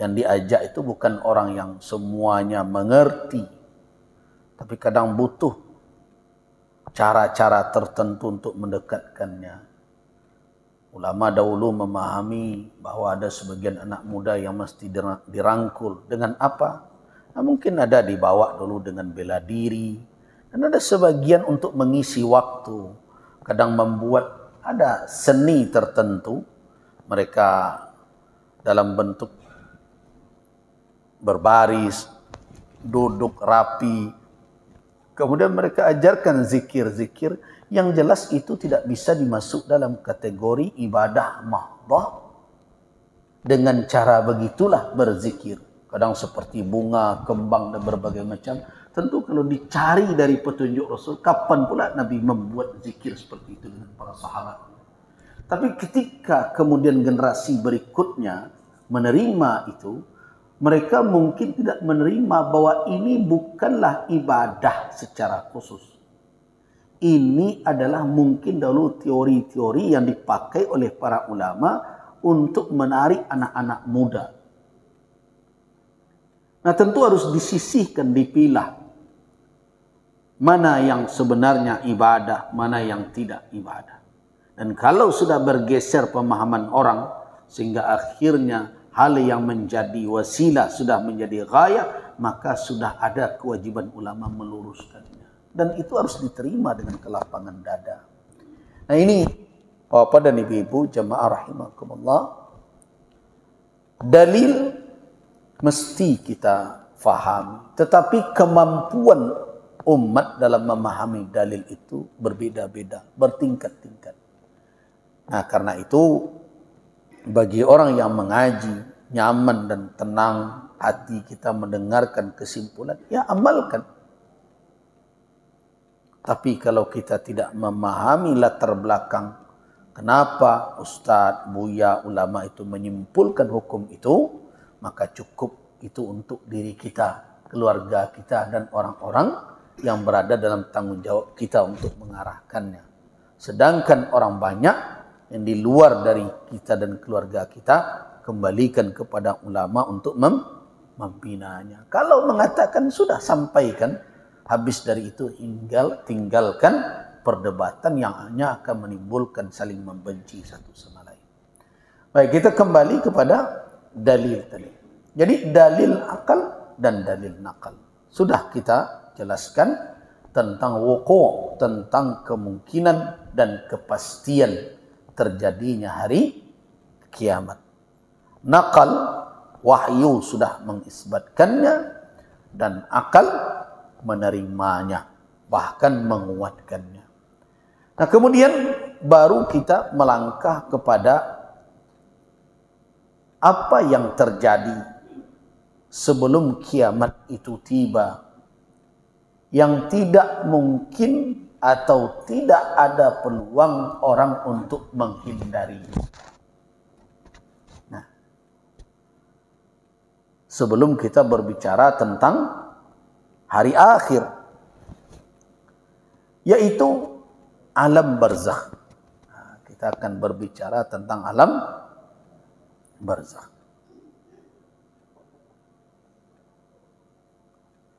yang diajak itu bukan orang yang semuanya mengerti, tapi kadang butuh cara-cara tertentu untuk mendekatkannya. Ulama dahulu memahami bahwa ada sebagian anak muda yang mesti dirangkul. Dengan apa? Nah, mungkin ada dibawa dulu dengan bela diri. Dan ada sebagian untuk mengisi waktu. Kadang membuat ada seni tertentu. Mereka dalam bentuk berbaris, duduk rapi. Kemudian mereka ajarkan zikir-zikir yang jelas itu tidak bisa dimasuk dalam kategori ibadah mahdhah. Dengan cara begitulah berzikir. Kadang seperti bunga, kembang dan berbagai macam. Tentu kalau dicari dari petunjuk Rasul, kapan pula Nabi membuat zikir seperti itu dengan para sahabat. Tapi ketika kemudian generasi berikutnya menerima itu, mereka mungkin tidak menerima bahwa ini bukanlah ibadah secara khusus. Ini adalah mungkin dahulu teori-teori yang dipakai oleh para ulama untuk menarik anak-anak muda. Nah, tentu harus disisihkan, dipilah. Mana yang sebenarnya ibadah, mana yang tidak ibadah. Dan kalau sudah bergeser pemahaman orang, sehingga akhirnya hal yang menjadi wasilah sudah menjadi ghayah, maka sudah ada kewajiban ulama meluruskannya. Dan itu harus diterima dengan kelapangan dada. Nah ini, Bapak dan Ibu-ibu, jamaah rahimakumullah, dalil mesti kita fahami. Tetapi kemampuan umat dalam memahami dalil itu berbeda-beda, bertingkat-tingkat. Nah karena itu, bagi orang yang mengaji, nyaman dan tenang hati kita mendengarkan kesimpulan, ya amalkan. Tapi kalau kita tidak memahami latar belakang, kenapa Ustadz, Buya, ulama itu menyimpulkan hukum itu, maka cukup itu untuk diri kita, keluarga kita, dan orang-orang yang berada dalam tanggung jawab kita untuk mengarahkannya. Sedangkan orang banyak yang di luar dari kita dan keluarga kita, kembalikan kepada ulama untuk membinanya. Kalau mengatakan sudah sampaikan, habis dari itu tinggalkan perdebatan yang hanya akan menimbulkan saling membenci satu sama lain. Baik, kita kembali kepada dalil tadi. Jadi dalil akal dan dalil nakal. Sudah kita jelaskan tentang wuku', tentang kemungkinan dan kepastian terjadinya hari kiamat. Nakal, wahyu sudah mengisbatkannya, dan akal menerimanya, bahkan menguatkannya. Nah kemudian baru kita melangkah kepada apa yang terjadi sebelum kiamat itu tiba, yang tidak mungkin atau tidak ada peluang orang untuk menghindarinya. Nah, sebelum kita berbicara tentang hari akhir, yaitu alam barzakh. Nah, kita akan berbicara tentang alam barzakh.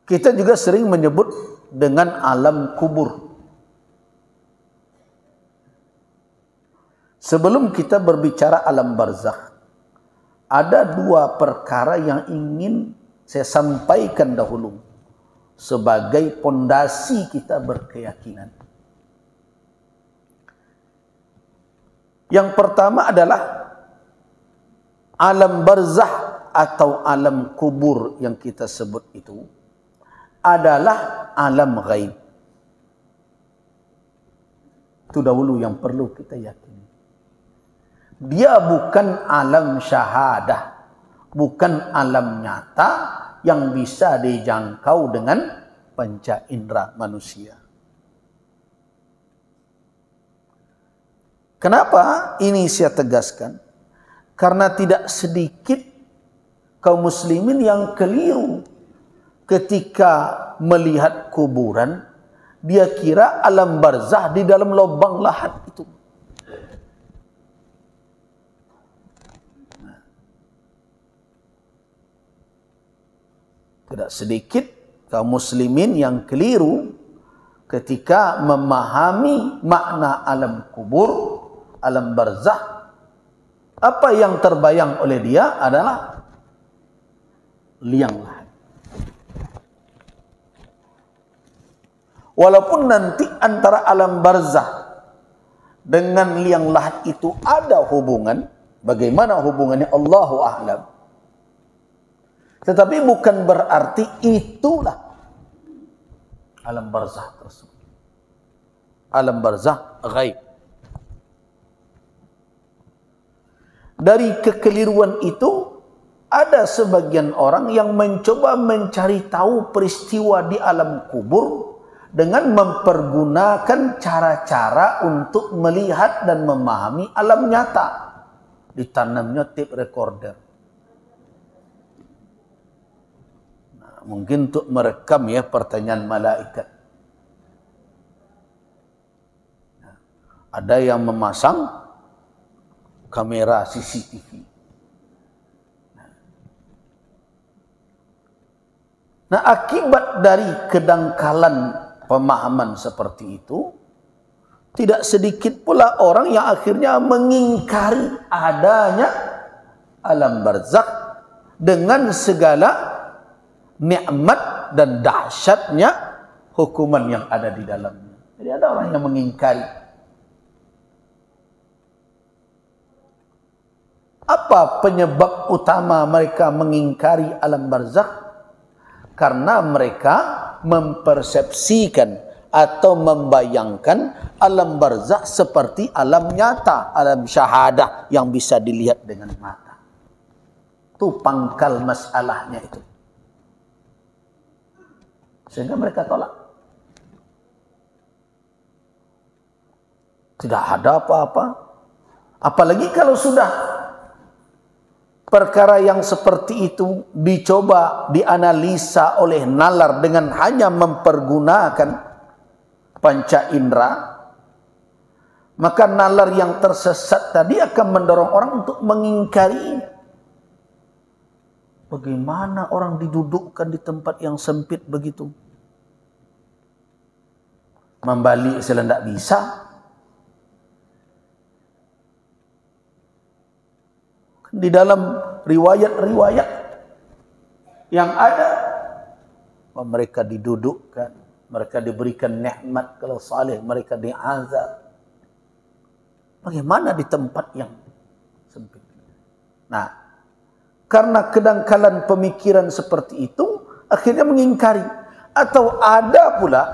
Kita juga sering menyebut dengan alam kubur. Sebelum kita berbicara alam barzakh, ada dua perkara yang ingin saya sampaikan dahulu sebagai pondasi kita berkeyakinan. Yang pertama adalah alam barzakh atau alam kubur yang kita sebut itu adalah alam ghaib. Itu dahulu yang perlu kita yakini. Dia bukan alam syahadah, bukan alam nyata yang bisa dijangkau dengan panca indera manusia. Kenapa ini saya tegaskan? Karena tidak sedikit kaum muslimin yang keliru ketika melihat kuburan, dia kira alam barzah di dalam lubang lahat itu. Tidak sedikit kaum muslimin yang keliru ketika memahami makna alam kubur, alam barzah, apa yang terbayang oleh dia adalah liang lahat. Walaupun nanti antara alam barzah dengan liang lahat itu ada hubungan, bagaimana hubungannya Allahu a'lam. Tetapi bukan berarti itulah alam barzah tersebut. Alam barzah ghaib. Dari kekeliruan itu, ada sebagian orang yang mencoba mencari tahu peristiwa di alam kubur dengan mempergunakan cara-cara untuk melihat dan memahami alam nyata. Ditanamnya tape recorder. Nah, mungkin untuk merekam ya pertanyaan malaikat. Nah, ada yang memasang kamera CCTV. Nah, akibat dari kedangkalan pemahaman seperti itu, tidak sedikit pula orang yang akhirnya mengingkari adanya alam barzakh dengan segala nikmat dan dahsyatnya hukuman yang ada di dalamnya. Jadi ada orang yang mengingkari. Apa penyebab utama mereka mengingkari alam barzakh? Karena mereka mempersepsikan atau membayangkan alam barzakh seperti alam nyata, alam syahadah yang bisa dilihat dengan mata. Itu pangkal masalahnya itu. Sehingga mereka tolak. Tidak ada apa-apa. Apalagi kalau sudah perkara yang seperti itu dicoba dianalisa oleh nalar dengan hanya mempergunakan panca indera, maka nalar yang tersesat tadi akan mendorong orang untuk mengingkari. Bagaimana orang didudukkan di tempat yang sempit begitu? Membalik saja tidak bisa. Di dalam riwayat-riwayat yang ada, mereka didudukkan, mereka diberikan nikmat, kalau saleh mereka diazab. Bagaimana di tempat yang sempit? Nah, karena kedangkalan pemikiran seperti itu, akhirnya mengingkari. Atau ada pula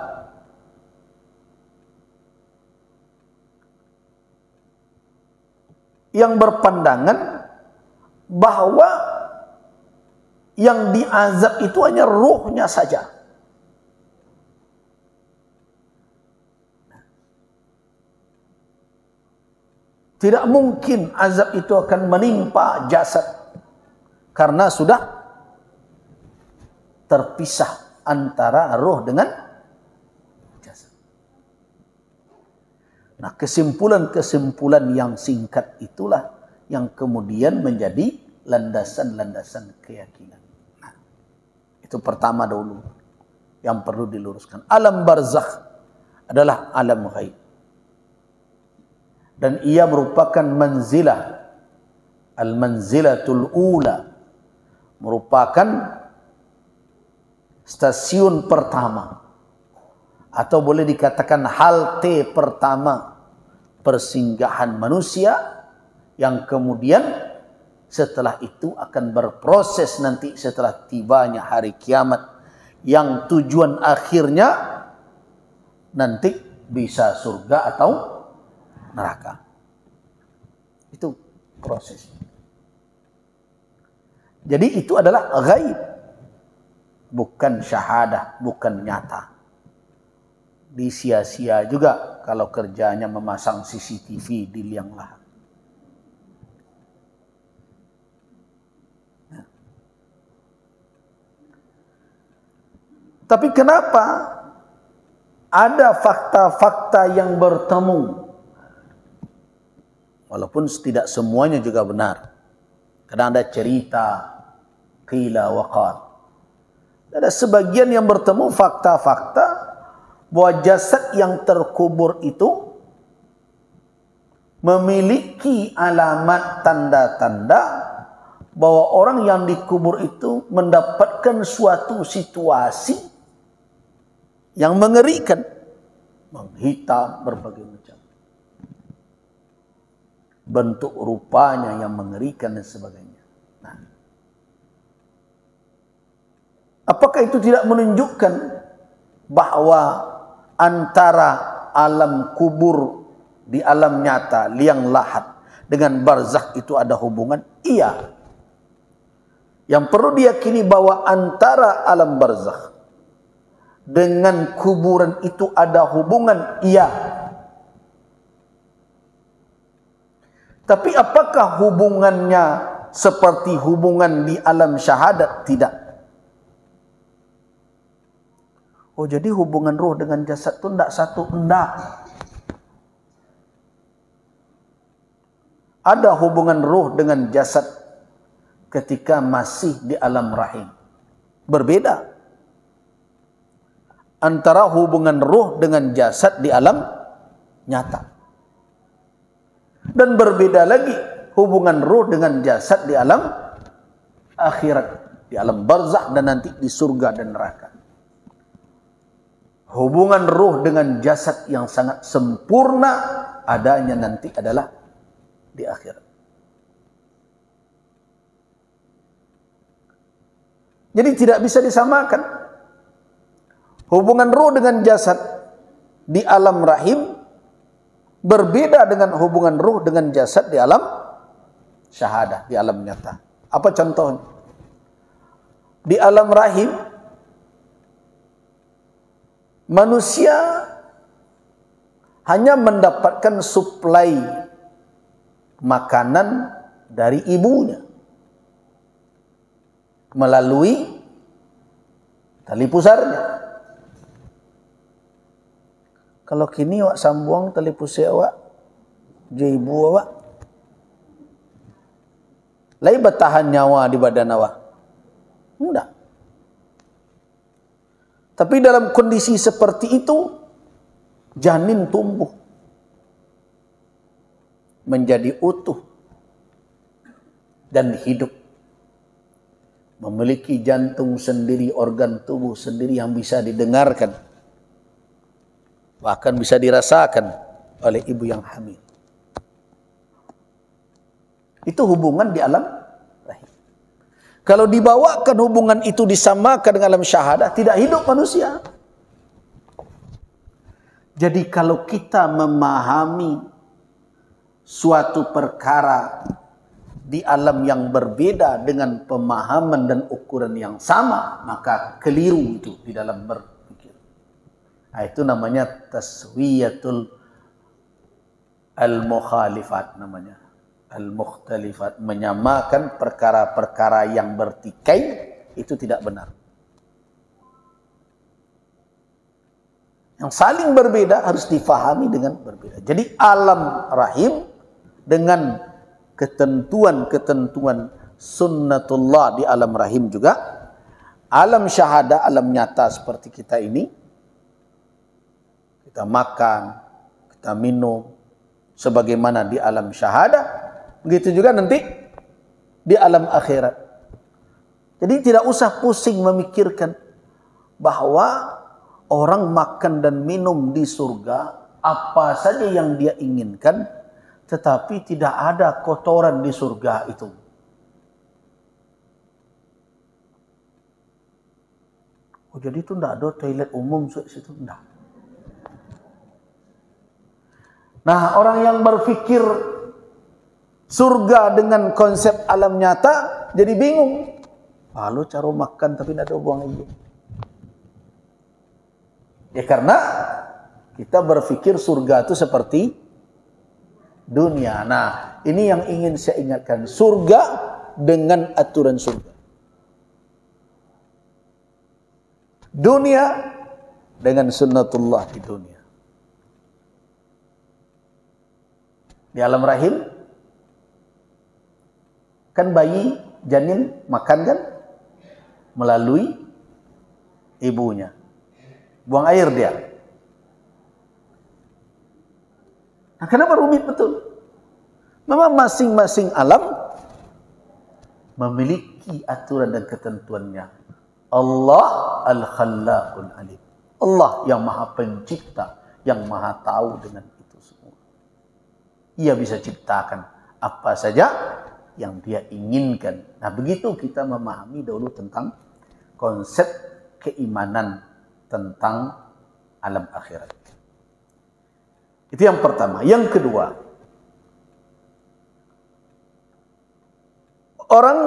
yang berpandangan bahwa yang diazab itu hanya ruhnya saja. Tidak mungkin azab itu akan menimpa jasad karena sudah terpisah antara ruh dengan jasad. Nah, kesimpulan-kesimpulan yang singkat itulah yang kemudian menjadi landasan-landasan keyakinan. Nah, itu pertama dulu yang perlu diluruskan. Alam barzakh adalah alam ghaib. Dan ia merupakan manzilah, al-manzilatul ula, merupakan stasiun pertama, atau boleh dikatakan halte pertama persinggahan manusia, yang kemudian setelah itu akan berproses nanti setelah tibanya hari kiamat, yang tujuan akhirnya nanti bisa surga atau neraka. Itu proses. Jadi itu adalah ghaib, bukan syahadah, bukan nyata. Disia-sia juga kalau kerjanya memasang CCTV di liang lahat. Tapi kenapa ada fakta-fakta yang bertemu? Walaupun tidak semuanya juga benar. Kadang ada cerita, qila wa qal. Ada sebagian yang bertemu fakta-fakta bahwa jasad yang terkubur itu memiliki alamat tanda-tanda bahwa orang yang dikubur itu mendapatkan suatu situasi yang mengerikan, menghitam berbagai macam bentuk rupanya yang mengerikan dan sebagainya. Nah, apakah itu tidak menunjukkan bahwa antara alam kubur di alam nyata, liang lahat, dengan barzakh itu ada hubungan? Iya. Yang perlu diyakini bahwa antara alam barzakh dengan kuburan itu ada hubungan? Iya. Tapi apakah hubungannya seperti hubungan di alam syahadat? Tidak. Oh, jadi hubungan roh dengan jasad itu tidak satu? Tidak. Ada hubungan roh dengan jasad ketika masih di alam rahim. Berbeda antara hubungan roh dengan jasad di alam nyata. Dan berbeda lagi hubungan roh dengan jasad di alam akhirat, di alam barzakh dan nanti di surga dan neraka. Hubungan roh dengan jasad yang sangat sempurna adanya nanti adalah di akhirat. Jadi tidak bisa disamakan hubungan roh dengan jasad di alam rahim berbeda dengan hubungan ruh dengan jasad di alam syahadah, di alam nyata. Apa contohnya? Di alam rahim, manusia hanya mendapatkan suplai makanan dari ibunya melalui tali pusarnya. Kalau kini awak sambung tali pusar awak, je ibu awak, lai bertahan nyawa di badan awak? Tidak. Tapi dalam kondisi seperti itu, janin tumbuh menjadi utuh dan hidup, memiliki jantung sendiri, organ tubuh sendiri yang bisa didengarkan, bahkan bisa dirasakan oleh ibu yang hamil. Itu hubungan di alam rahim. Kalau dibawakan hubungan itu disamakan dengan alam syahadah, tidak hidup manusia. Jadi kalau kita memahami suatu perkara di alam yang berbeda dengan pemahaman dan ukuran yang sama, maka keliru itu di dalam berpikir. Nah, itu namanya taswiyatul al-mukhalifat, namanya al-mukhtalifat, menyamakan perkara-perkara yang bertikai, itu tidak benar. Yang saling berbeda harus difahami dengan berbeda. Jadi alam rahim dengan ketentuan-ketentuan sunnatullah di alam rahim juga, alam syahadah, alam nyata seperti kita ini, kita makan, kita minum, sebagaimana di alam syahadah, begitu juga nanti di alam akhirat. Jadi tidak usah pusing memikirkan bahwa orang makan dan minum di surga apa saja yang dia inginkan, tetapi tidak ada kotoran di surga itu. Oh, jadi itu tidak ada toilet umum situ, tidak. Nah, orang yang berpikir surga dengan konsep alam nyata jadi bingung. Lalu cara makan tapi tidak ada buang air. Ya karena kita berpikir surga itu seperti dunia. Nah, ini yang ingin saya ingatkan. Surga dengan aturan surga. Dunia dengan sunnatullah di dunia. Di alam rahim, kan bayi janin makan kan melalui ibunya. Buang air dia. Nah, kenapa rumit betul? Memang masing-masing alam memiliki aturan dan ketentuannya. Allah Al-Khallaqul Alim. Allah yang Maha Pencipta, yang Maha tahu dengan itu semua. Ia bisa ciptakan apa saja yang Dia inginkan. Nah, begitu kita memahami dahulu tentang konsep keimanan tentang alam akhirat. Itu yang pertama. Yang kedua, orang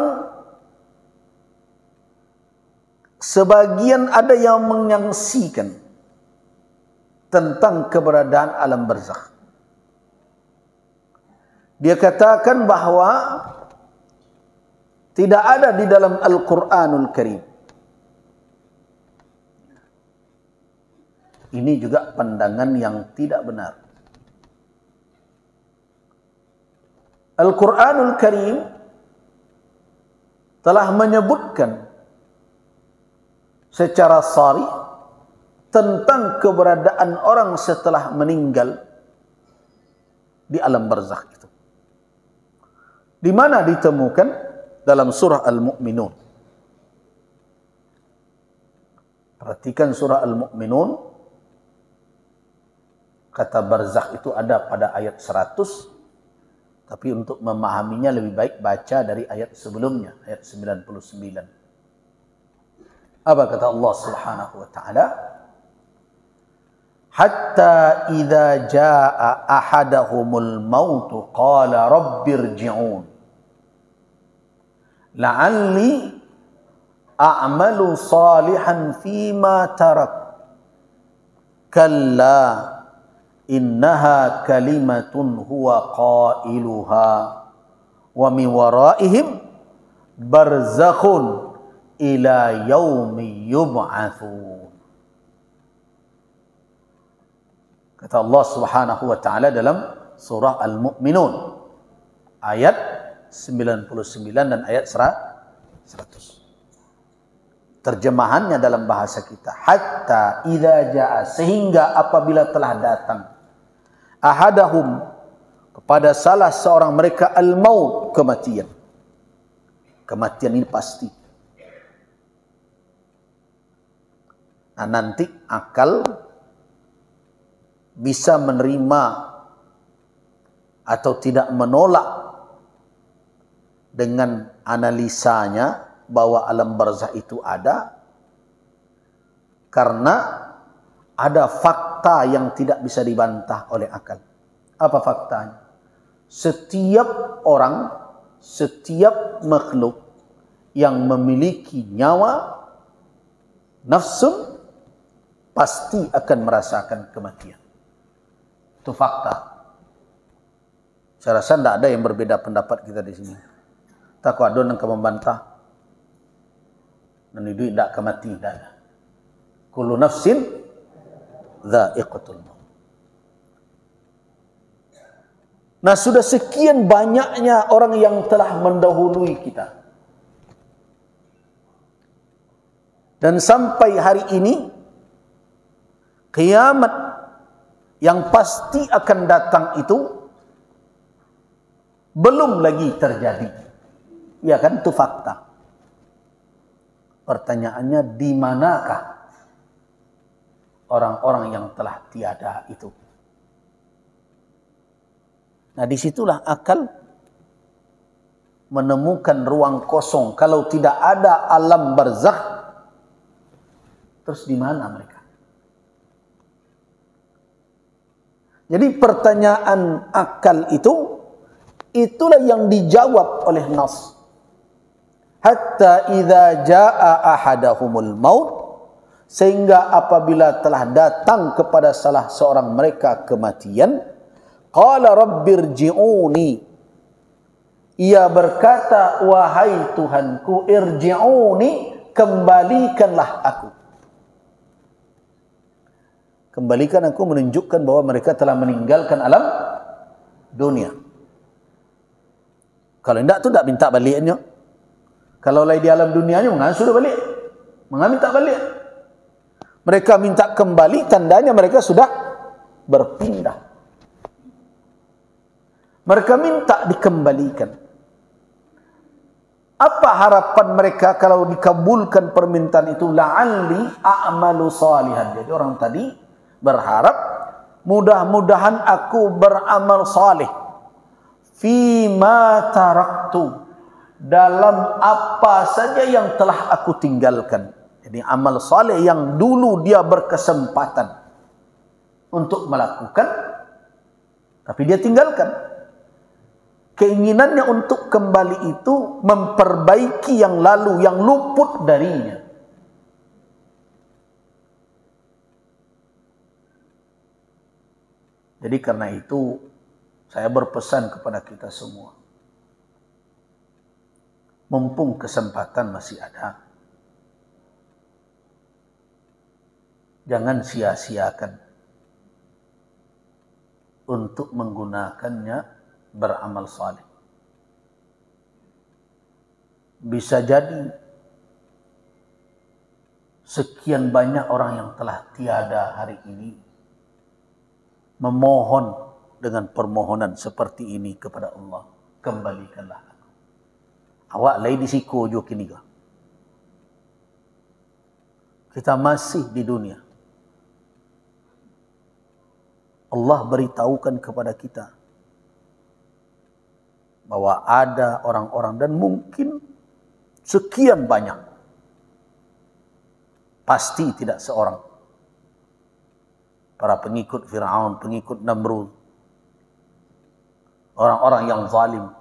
sebagian ada yang menyaksikan tentang keberadaan alam barzakh. Dia katakan bahwa tidak ada di dalam Al-Quranul Karim. Ini juga pandangan yang tidak benar. Al-Quranul Karim telah menyebutkan secara sharih tentang keberadaan orang setelah meninggal di alam barzakh itu. Di mana ditemukan? Dalam surah Al-Mu'minun. Perhatikan surah Al-Mu'minun. Kata barzakh itu ada pada ayat 100. Tapi untuk memahaminya lebih baik baca dari ayat sebelumnya, ayat 99. Apa kata Allah Subhanahu wa taala? Hatta idza jaa ahadahumul maut qala rabbirji'un la'alli a'malu salihan fima tarak kalla innaha kalimatun huwa qailuha wa min waraihim barzakhun ila yaumi yub'atsun. Kata Allah Subhanahu wa taala dalam surah Al-Mu'minun ayat 99 dan ayat 100. Terjemahannya dalam bahasa kita, hatta idza jaa, sehingga apabila telah datang, ahadahum, kepada salah seorang mereka, al-maut, kematian. Kematian ini pasti. Nah, nanti akal bisa menerima atau tidak menolak dengan analisanya bahwa alam barzakh itu ada karena ada fakta yang tidak bisa dibantah oleh akal. Apa faktanya? Setiap orang, setiap makhluk yang memiliki nyawa, nafsun, pasti akan merasakan kematian. Itu fakta. Saya rasa tidak ada yang berbeda pendapat kita di sini. Tak ada yang membantah. Dan itu tidak kemati, tidak ada. Kullu nafsin dha'iqatul maut. Nah, sudah sekian banyaknya orang yang telah mendahului kita. Dan sampai hari ini, kiamat yang pasti akan datang itu belum lagi terjadi. Ya kan, itu fakta. Pertanyaannya, di manakah orang-orang yang telah tiada itu? Nah, disitulah akal menemukan ruang kosong. Kalau tidak ada alam barzakh, terus di mana mereka? Jadi pertanyaan akal itu, itulah yang dijawab oleh nas. Hatta idza jaa ahadahumul maut, sehingga apabila telah datang kepada salah seorang mereka kematian, qala rabbirji'uni, ia berkata, wahai Tuhanku, irji'uni, kembalikanlah aku. Kembalikan aku menunjukkan bahwa mereka telah meninggalkan alam dunia. Kalau tidak tu tak minta baliknya. Kalau lagi di alam dunianya, mengapa sudah balik? Mengapa minta balik? Mereka minta kembali, tandanya mereka sudah berpindah. Mereka minta dikembalikan. Apa harapan mereka kalau dikabulkan permintaan itu? La'alli a'malu salihan. Jadi orang tadi berharap, mudah-mudahan aku beramal saleh. Fima taraktu, dalam apa saja yang telah aku tinggalkan. Jadi amal saleh yang dulu dia berkesempatan untuk melakukan, tapi dia tinggalkan. Keinginannya untuk kembali itu memperbaiki yang lalu, yang luput darinya. Jadi karena itu saya berpesan kepada kita semua, mumpung kesempatan masih ada, jangan sia-siakan untuk menggunakannya beramal saleh. Bisa jadi sekian banyak orang yang telah tiada hari ini memohon dengan permohonan seperti ini kepada Allah, kembalikanlah aku. Awak lagi di siku jo kini ga. Kita masih di dunia. Allah beritahukan kepada kita bahwa ada orang-orang, dan mungkin sekian banyak, pasti tidak seorang, para pengikut Fir'aun, pengikut Namrud, orang-orang yang zalim.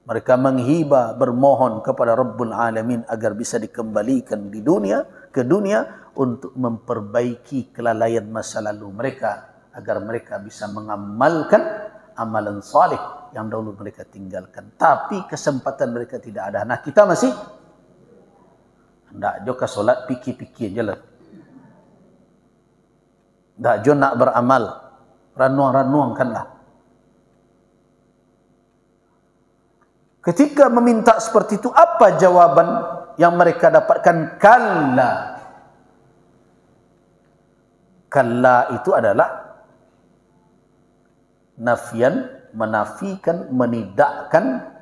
Mereka menghibah, bermohon kepada Rabbul Alamin agar bisa dikembalikan di dunia, ke dunia, untuk memperbaiki kelalaian masa lalu mereka, agar mereka bisa mengamalkan amalan saleh yang dahulu mereka tinggalkan. Tapi kesempatan mereka tidak ada. Nah, kita masih hendak jo ke solat pikir-pikir je lah. Hendak jo nak beramal, ranuang-ranuangkanlah. Ketika meminta seperti itu, apa jawaban yang mereka dapatkan? Kalla. Kalla itu adalah nafian, menafikan, menidakkan,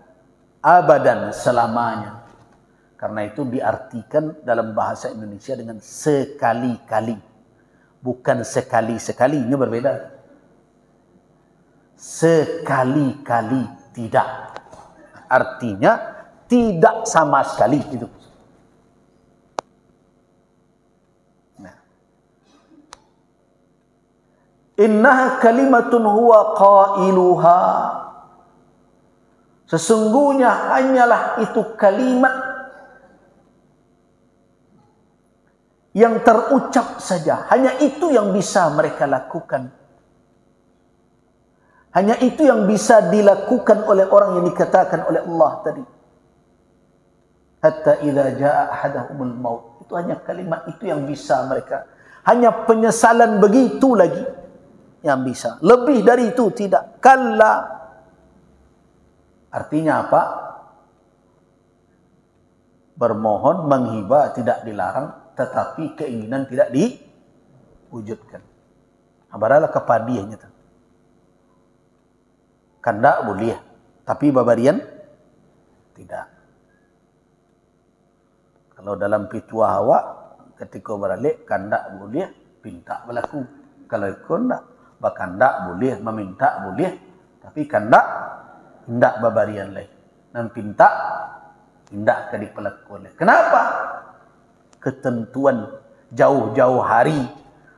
abadan, selamanya. Karena itu diartikan dalam bahasa Indonesia dengan sekali-kali, bukan sekali-sekali. Ini berbeda. Sekali-kali tidak, artinya tidak sama sekali itu. Innaha kalimatun huwa qailuha. Sesungguhnya hanyalah itu kalimat yang terucap saja. Hanya itu yang bisa mereka lakukan. Hanya itu yang bisa dilakukan oleh orang yang dikatakan oleh Allah tadi. Hatta idza jaa ahadahumul maut. Itu hanya kalimat itu yang bisa mereka. Hanya penyesalan begitu lagi yang bisa. Lebih dari itu tidak. Kalla. Artinya apa? Bermohon, menghibah tidak dilarang, tetapi keinginan tidak diwujudkan. Abaralah kepadiahnya tu. Kandak boleh, tapi babarian tidak. Kalau dalam pituah awak, ketika beralik, kandak boleh, pinta berlaku. Kalau ikut tak, bakandak boleh, meminta boleh, tapi kandak tidak babarian lain. Dan pinta tidak ke dipelakukan. Kenapa? Ketentuan jauh-jauh hari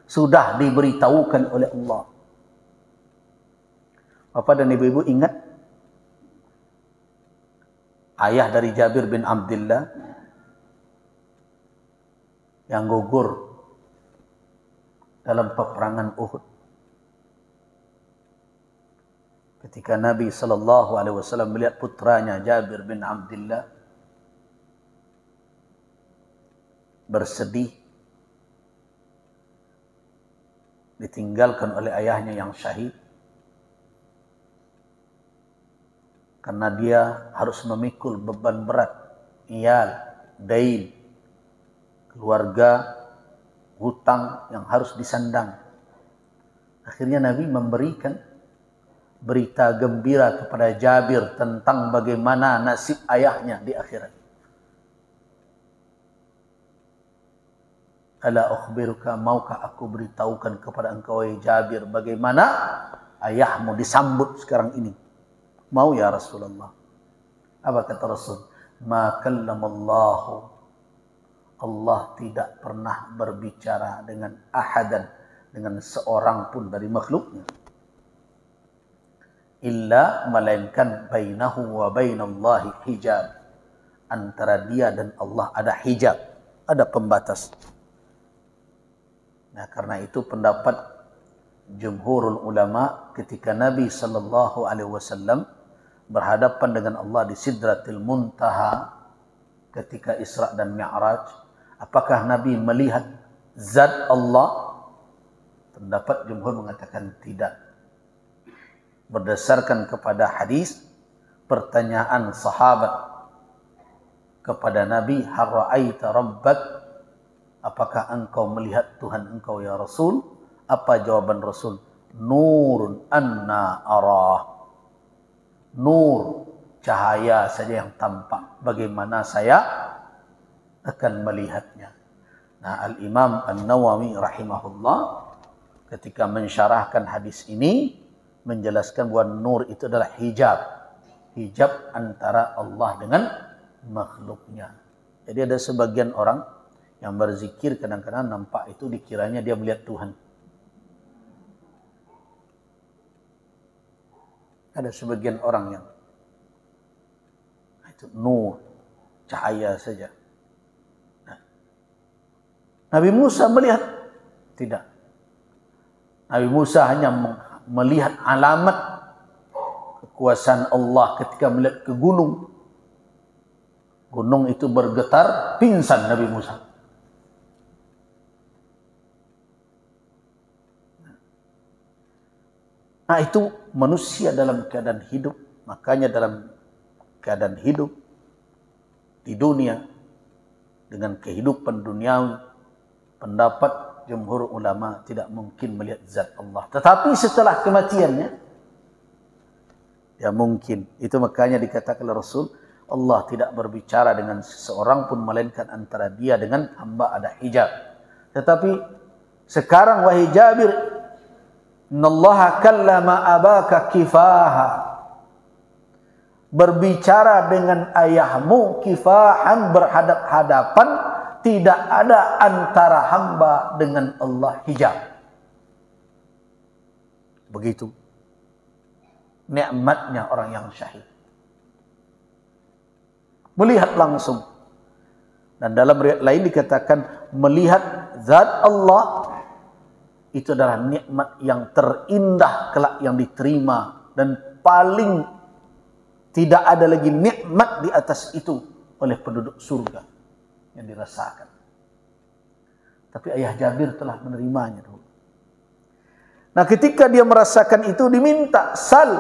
sudah diberitahukan oleh Allah. Bapak dan ibu-ibu ingat ayah dari Jabir bin Abdullah yang gugur dalam peperangan Uhud. Ketika Nabi SAW melihat putranya Jabir bin Abdullah bersedih ditinggalkan oleh ayahnya yang syahid, karena dia harus memikul beban berat, iyal, dain, keluarga, hutang yang harus disandang. Akhirnya Nabi memberikan berita gembira kepada Jabir tentang bagaimana nasib ayahnya di akhirat. Ala ukhbiruka, maukah aku beritahukan kepada engkau wahai Jabir bagaimana ayahmu disambut sekarang ini? Mau ya Rasulullah. Apa kata Rasul? Ma kallamallahu, Allah tidak pernah berbicara dengan ahadan, dengan seorang pun dari makhluknya, illa melainkan bainahu wa bainallahi hijab, antara dia dan Allah ada hijab, ada pembatas. Nah, karena itu pendapat jumhurul ulama ketika Nabi sallallahu alaihi wasallam berhadapan dengan Allah di Sidratil Muntaha ketika Isra dan Mi'raj, apakah Nabi melihat zat Allah? Pendapat jumhur mengatakan tidak. Berdasarkan kepada hadis pertanyaan sahabat kepada Nabi, hal ra'aita rabbak, apakah engkau melihat Tuhan engkau ya Rasul? Apa jawaban Rasul? Nurun anna arah. Nur, cahaya saja yang tampak, bagaimana saya akan melihatnya. Nah, Al-Imam An-Nawawi rahimahullah ketika mensyarahkan hadis ini menjelaskan bahwa nur itu adalah hijab. Hijab antara Allah dengan makhluknya. Jadi ada sebagian orang yang berzikir kadang-kadang nampak itu dikiranya dia melihat Tuhan. Ada sebagian orang yang itu nur, cahaya saja. Nah, Nabi Musa melihat? Tidak. Nabi Musa hanya melihat alamat kekuasaan Allah ketika melihat ke gunung. Gunung itu bergetar, pingsan Nabi Musa. Nah, itu manusia dalam keadaan hidup. Makanya dalam keadaan hidup di dunia dengan kehidupan duniawi, pendapat jumhur ulama tidak mungkin melihat zat Allah. Tetapi setelah kematiannya, ya mungkin. Itu makanya dikatakan oleh Rasul, Allah tidak berbicara dengan seseorang pun melainkan antara dia dengan hamba ada hijab. Tetapi sekarang wahai Jabir, innallaha kallama abaka kifaha, berbicara dengan ayahmu kifahan, berhadap-hadapan, tidak ada antara hamba dengan Allah hijab. Begitu nikmatnya orang yang syahid, melihat langsung. Dan dalam riwayat lain dikatakan melihat zat Allah itu adalah nikmat yang terindah kelak yang diterima, dan paling tidak ada lagi nikmat di atas itu oleh penduduk surga yang dirasakan. Tapi ayah Jabir telah menerimanya dulu. Nah, ketika dia merasakan itu diminta, sal,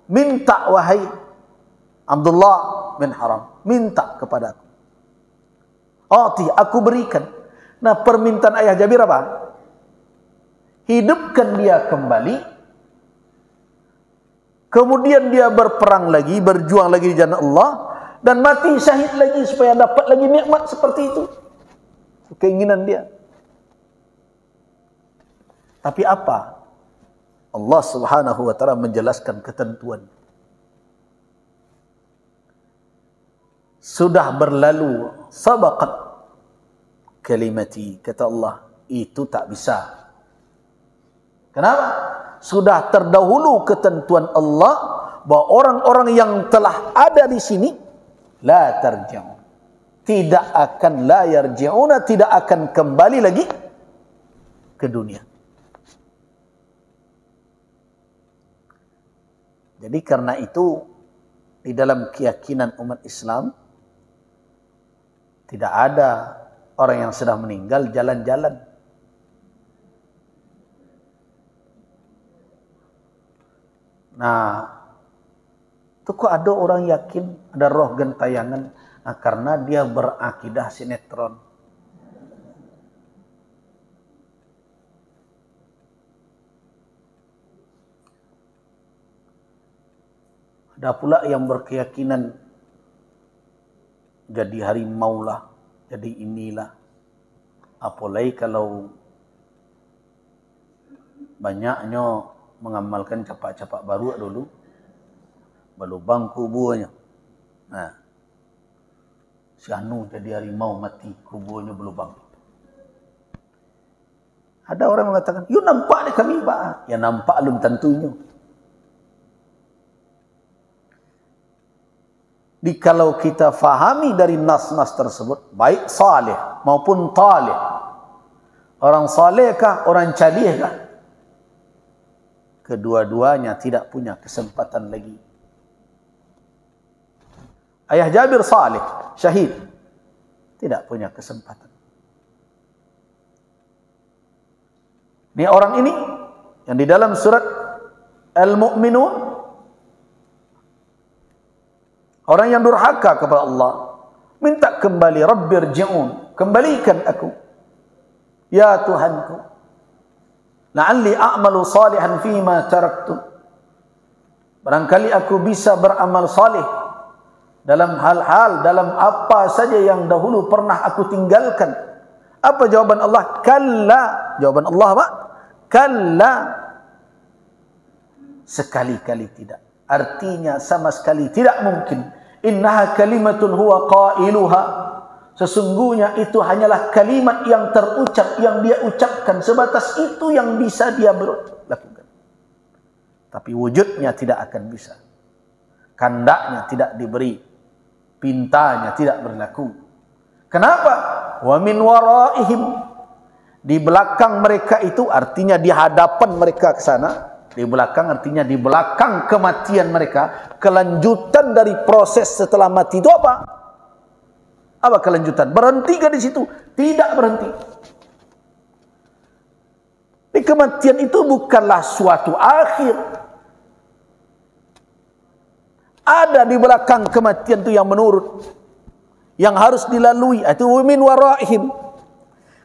minta wahai Abdullah bin Haram, minta kepadaku. Aku berikan. Nah, permintaan ayah Jabir apa? Hidupkan dia kembali, kemudian dia berperang lagi, berjuang lagi di jalan Allah, dan mati syahid lagi supaya dapat lagi nikmat seperti itu. Keinginan dia. Tapi apa? Allah Subhanahu wa taala menjelaskan ketentuan. Sudah berlalu, sabaqat kalimati, kata Allah, itu tak bisa. Kenapa? Sudah terdahulu ketentuan Allah bahwa orang-orang yang telah ada di sini la tarji'un, tidak akan, la yarji'una, tidak akan kembali lagi ke dunia. Jadi karena itu di dalam keyakinan umat Islam tidak ada orang yang sudah meninggal jalan-jalan. Nah, itu kok ada orang yakin ada roh gentayangan? Nah, karena dia berakidah sinetron. Ada pula yang berkeyakinan jadi harimau lah, jadi inilah. Apalagi kalau banyaknya mengamalkan capak-capak baru dulu, berlubang kuburnya. Nah, si anu jadi harimau mati, kuburnya berlubang. Ada orang mengatakan, "You nampak deh kami, Pak." Ya nampak belum tentunya. Kalau kita fahami dari nas-nas tersebut, baik salih maupun talih, orang salih kah, orang calih kah, kedua-duanya tidak punya kesempatan lagi. Ayah Jabir salih, syahid, tidak punya kesempatan. Ini orang ini yang di dalam surat Al-Mu'minun, orang yang durhaka kepada Allah, minta kembali, Rabbirji'un, kembalikan aku ya Tuhanku, la'alli a'malu salihan fima taraktu, barangkali aku bisa beramal salih dalam hal-hal, dalam apa saja yang dahulu pernah aku tinggalkan. Apa jawaban Allah? Kalla. Jawaban Allah apa? Kalla. Sekali-kali tidak. Artinya sama sekali tidak mungkin. Innaha kalimatun huwa qailuha. Sesungguhnya itu hanyalah kalimat yang terucap, yang dia ucapkan. Sebatas itu yang bisa dia lakukan. Tapi wujudnya tidak akan bisa. Kandaknya tidak diberi. Pintanya tidak berlaku. Kenapa? Wa min waraihim. Di belakang mereka itu artinya di hadapan mereka ke sana. Di belakang artinya di belakang kematian mereka. Kelanjutan dari proses setelah mati itu apa? Apa kelanjutan? Berhenti ke di situ? Tidak berhenti. Di kematian itu bukanlah suatu akhir. Ada di belakang kematian itu yang menurut, yang harus dilalui. Itu min waraihim.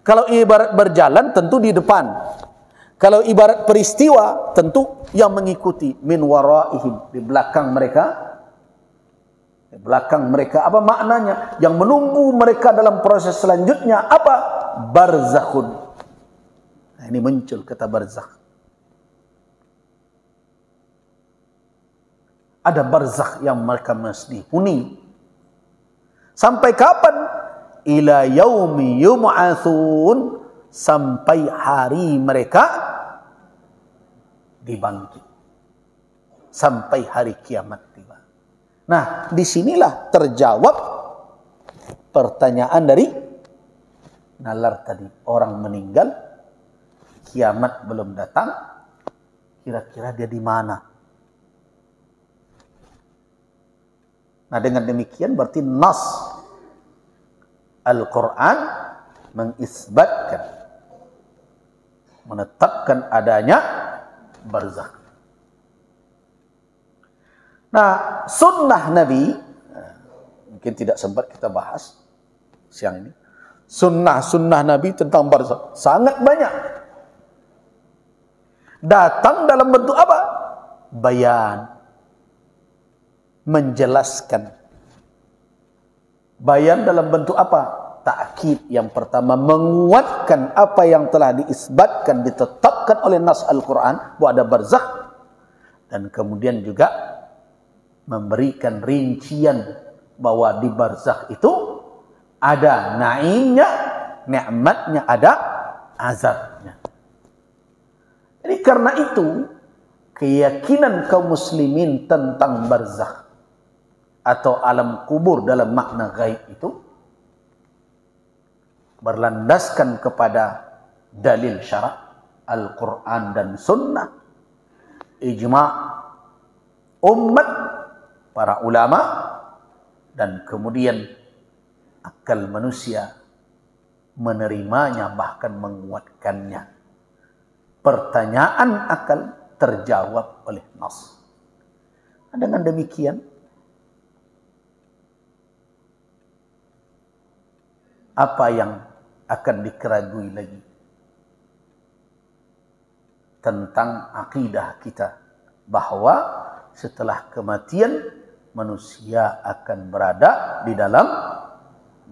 Kalau ibarat berjalan tentu di depan. Kalau ibarat peristiwa tentu yang mengikuti. Min waraihim, di belakang mereka. Di belakang mereka apa maknanya? Yang menunggu mereka dalam proses selanjutnya apa? Barzakhun. Nah, ini muncul kata barzakh. Ada barzakh yang mereka mesti huni. Sampai kapan? Ila yaumi yub'atsun, sampai hari mereka dibangkit. Sampai hari kiamat tiba. Nah, disinilah terjawab pertanyaan dari nalar tadi. Orang meninggal, kiamat belum datang, kira-kira dia di mana? Nah, dengan demikian berarti nas Al-Quran mengisbatkan, menetapkan adanya barzakh. Nah, sunnah Nabi, mungkin tidak sempat kita bahas siang ini. Sunnah Nabi tentang barzakh sangat banyak. Datang dalam bentuk apa? Bayan. Menjelaskan. Bayan dalam bentuk apa? Ta'kid. Yang pertama, menguatkan apa yang telah diisbatkan, ditetapkan oleh nas Al-Quran, bahwa ada barzakh. Dan kemudian juga memberikan rincian bahwa di barzakh itu ada naimnya, nikmatnya, ada azabnya. Jadi karena itu, keyakinan kaum muslimin tentang barzakh atau alam kubur dalam makna gaib itu berlandaskan kepada dalil syarak Al-Quran dan Sunnah, ijma' umat, para ulama, dan kemudian akal manusia menerimanya, bahkan menguatkannya. Pertanyaan akal terjawab oleh nas. Dengan demikian, apa yang akan dikeragui lagi tentang akidah kita, bahwa setelah kematian manusia akan berada di dalam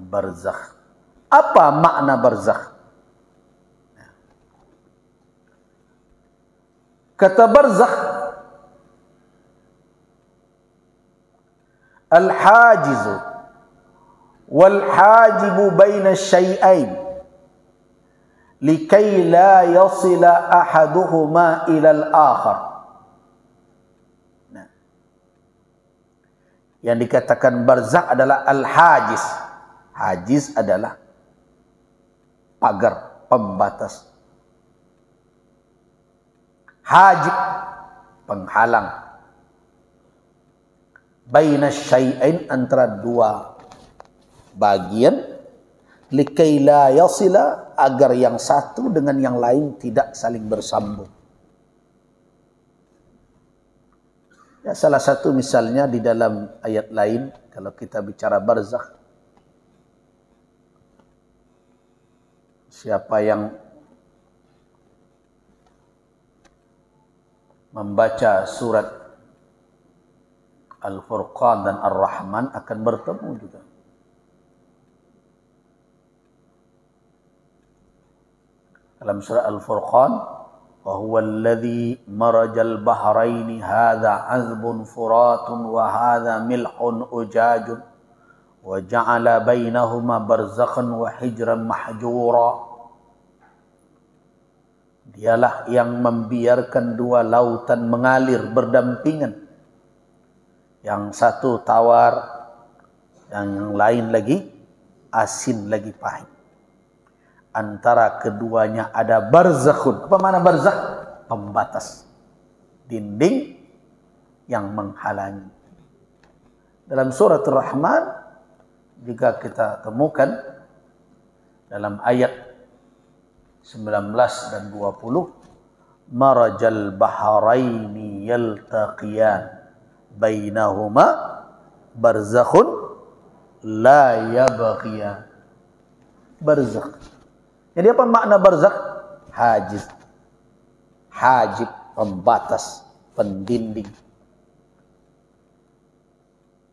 barzakh. Apa makna barzakh? Kata barzakh, al-hajizu wal-hajibu baina syai'ain likai la yasila ahaduhuma ila al-akhar. Nah, yang dikatakan barzakh adalah al-hajiz. Hajiz adalah pagar, pembatas. Hajib, penghalang. Baina syai'ain, antara dua bagian, likai la yasila, agar yang satu dengan yang lain tidak saling bersambung. Ya, salah satu misalnya di dalam ayat lain, kalau kita bicara barzakh, siapa yang membaca surat Al-Furqan dan Ar-Rahman akan bertemu juga. Dalam surat Al-Furqan, wa huwa alladhi marajal bahraini hadha azbun furatun wa hadha milhun ujajun wa ja'ala bainahuma barzakhan wa hijran mahjura. Dialah yang membiarkan dua lautan mengalir berdampingan. Yang satu tawar, yang lain lagi asin lagi pahit. Antara keduanya ada barzakhun. Apa makna barzakh? Pembatas, dinding yang menghalangi. Dalam surat Ar-Rahman juga kita temukan dalam ayat 19 dan 20, marajal bahraini yaltaqiyan bainahuma barzakhun la yabghiyan. Barzakh. Jadi apa makna barzakh? Hajiz. Hajib, pembatas, pendinding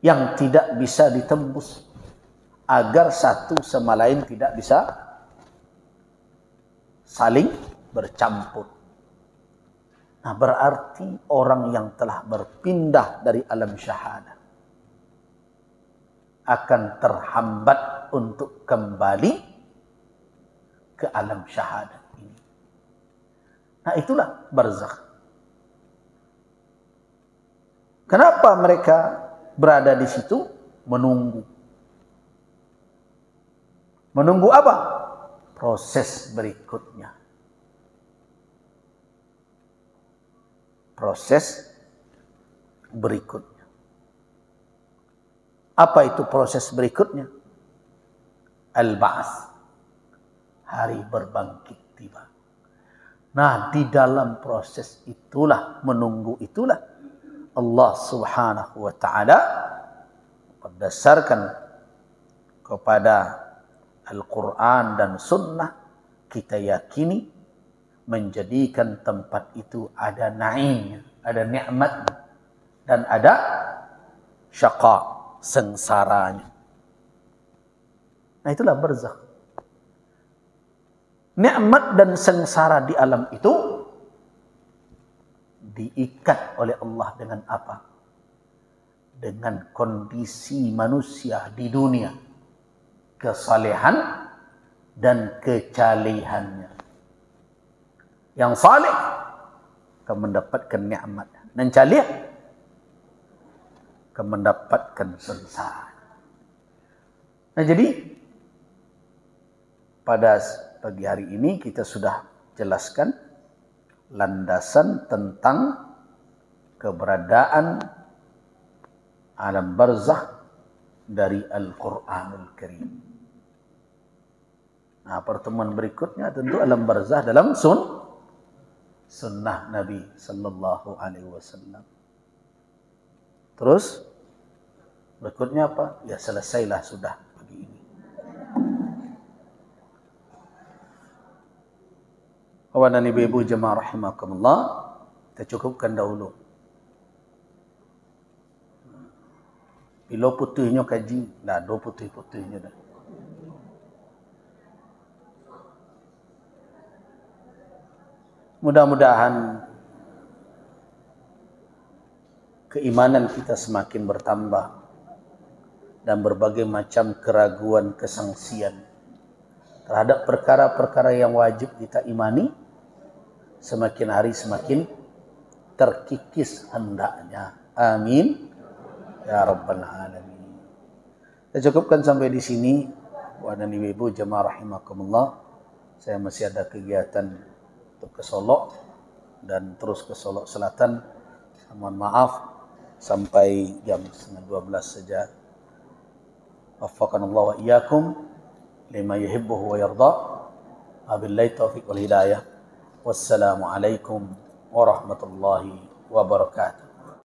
yang tidak bisa ditembus, agar satu sama lain tidak bisa saling bercampur. Nah, berarti orang yang telah berpindah dari alam syahadah akan terhambat untuk kembali ke alam syahadah ini. Nah, itulah barzakh. Kenapa mereka berada di situ? Menunggu. Menunggu apa? Proses berikutnya. Proses berikutnya. Apa itu proses berikutnya? Al-Ba'ats. Hari berbangkit tiba. Nah, di dalam proses itulah, menunggu itulah, Allah Subhanahu wa ta'ala berdasarkan kepada Al-Quran dan Sunnah, kita yakini menjadikan tempat itu ada na'imnya, ada nikmatnya, dan ada syaqa, sengsaranya. Nah, itulah barzakh. Nikmat dan sengsara di alam itu diikat oleh Allah dengan apa? Dengan kondisi manusia di dunia, kesalehan dan kecalihannya. Yang saleh akan mendapatkan nikmat, dan calih akan mendapatkan sengsara. Nah, jadi pada pagi hari ini kita sudah jelaskan landasan tentang keberadaan alam barzakh dari Al-Quranul Karim. Nah, pertemuan berikutnya tentu alam barzakh dalam sunnah Nabi sallallahu alaihi wasallam. Terus berikutnya apa? Ya, selesailah sudah pagi ini. Kawan dan ibu-ibu jemaah rahimakumullah, kita cukupkan dahulu Ilo putihnya kaji, dah do putih-putihnya dah. Mudah-mudahan keimanan kita semakin bertambah dan berbagai macam keraguan, kesangsian terhadap perkara-perkara yang wajib kita imani semakin hari semakin terkikis hendaknya. Amin ya rabbal alamin. Kita cukupkan sampai di sini. Wa dan ibu jemaah rahimakumullah. Saya masih ada kegiatan untuk ke Solo dan terus ke Solo Selatan. Mohon maaf sampai jam 11:30 saja. Waffaqanallahu wa iyyakum lima yuhibbuhu wa yarda. Wabillahi taufiq wal hidayah. Wassalamu alaikum warahmatullahi wabarakatuh.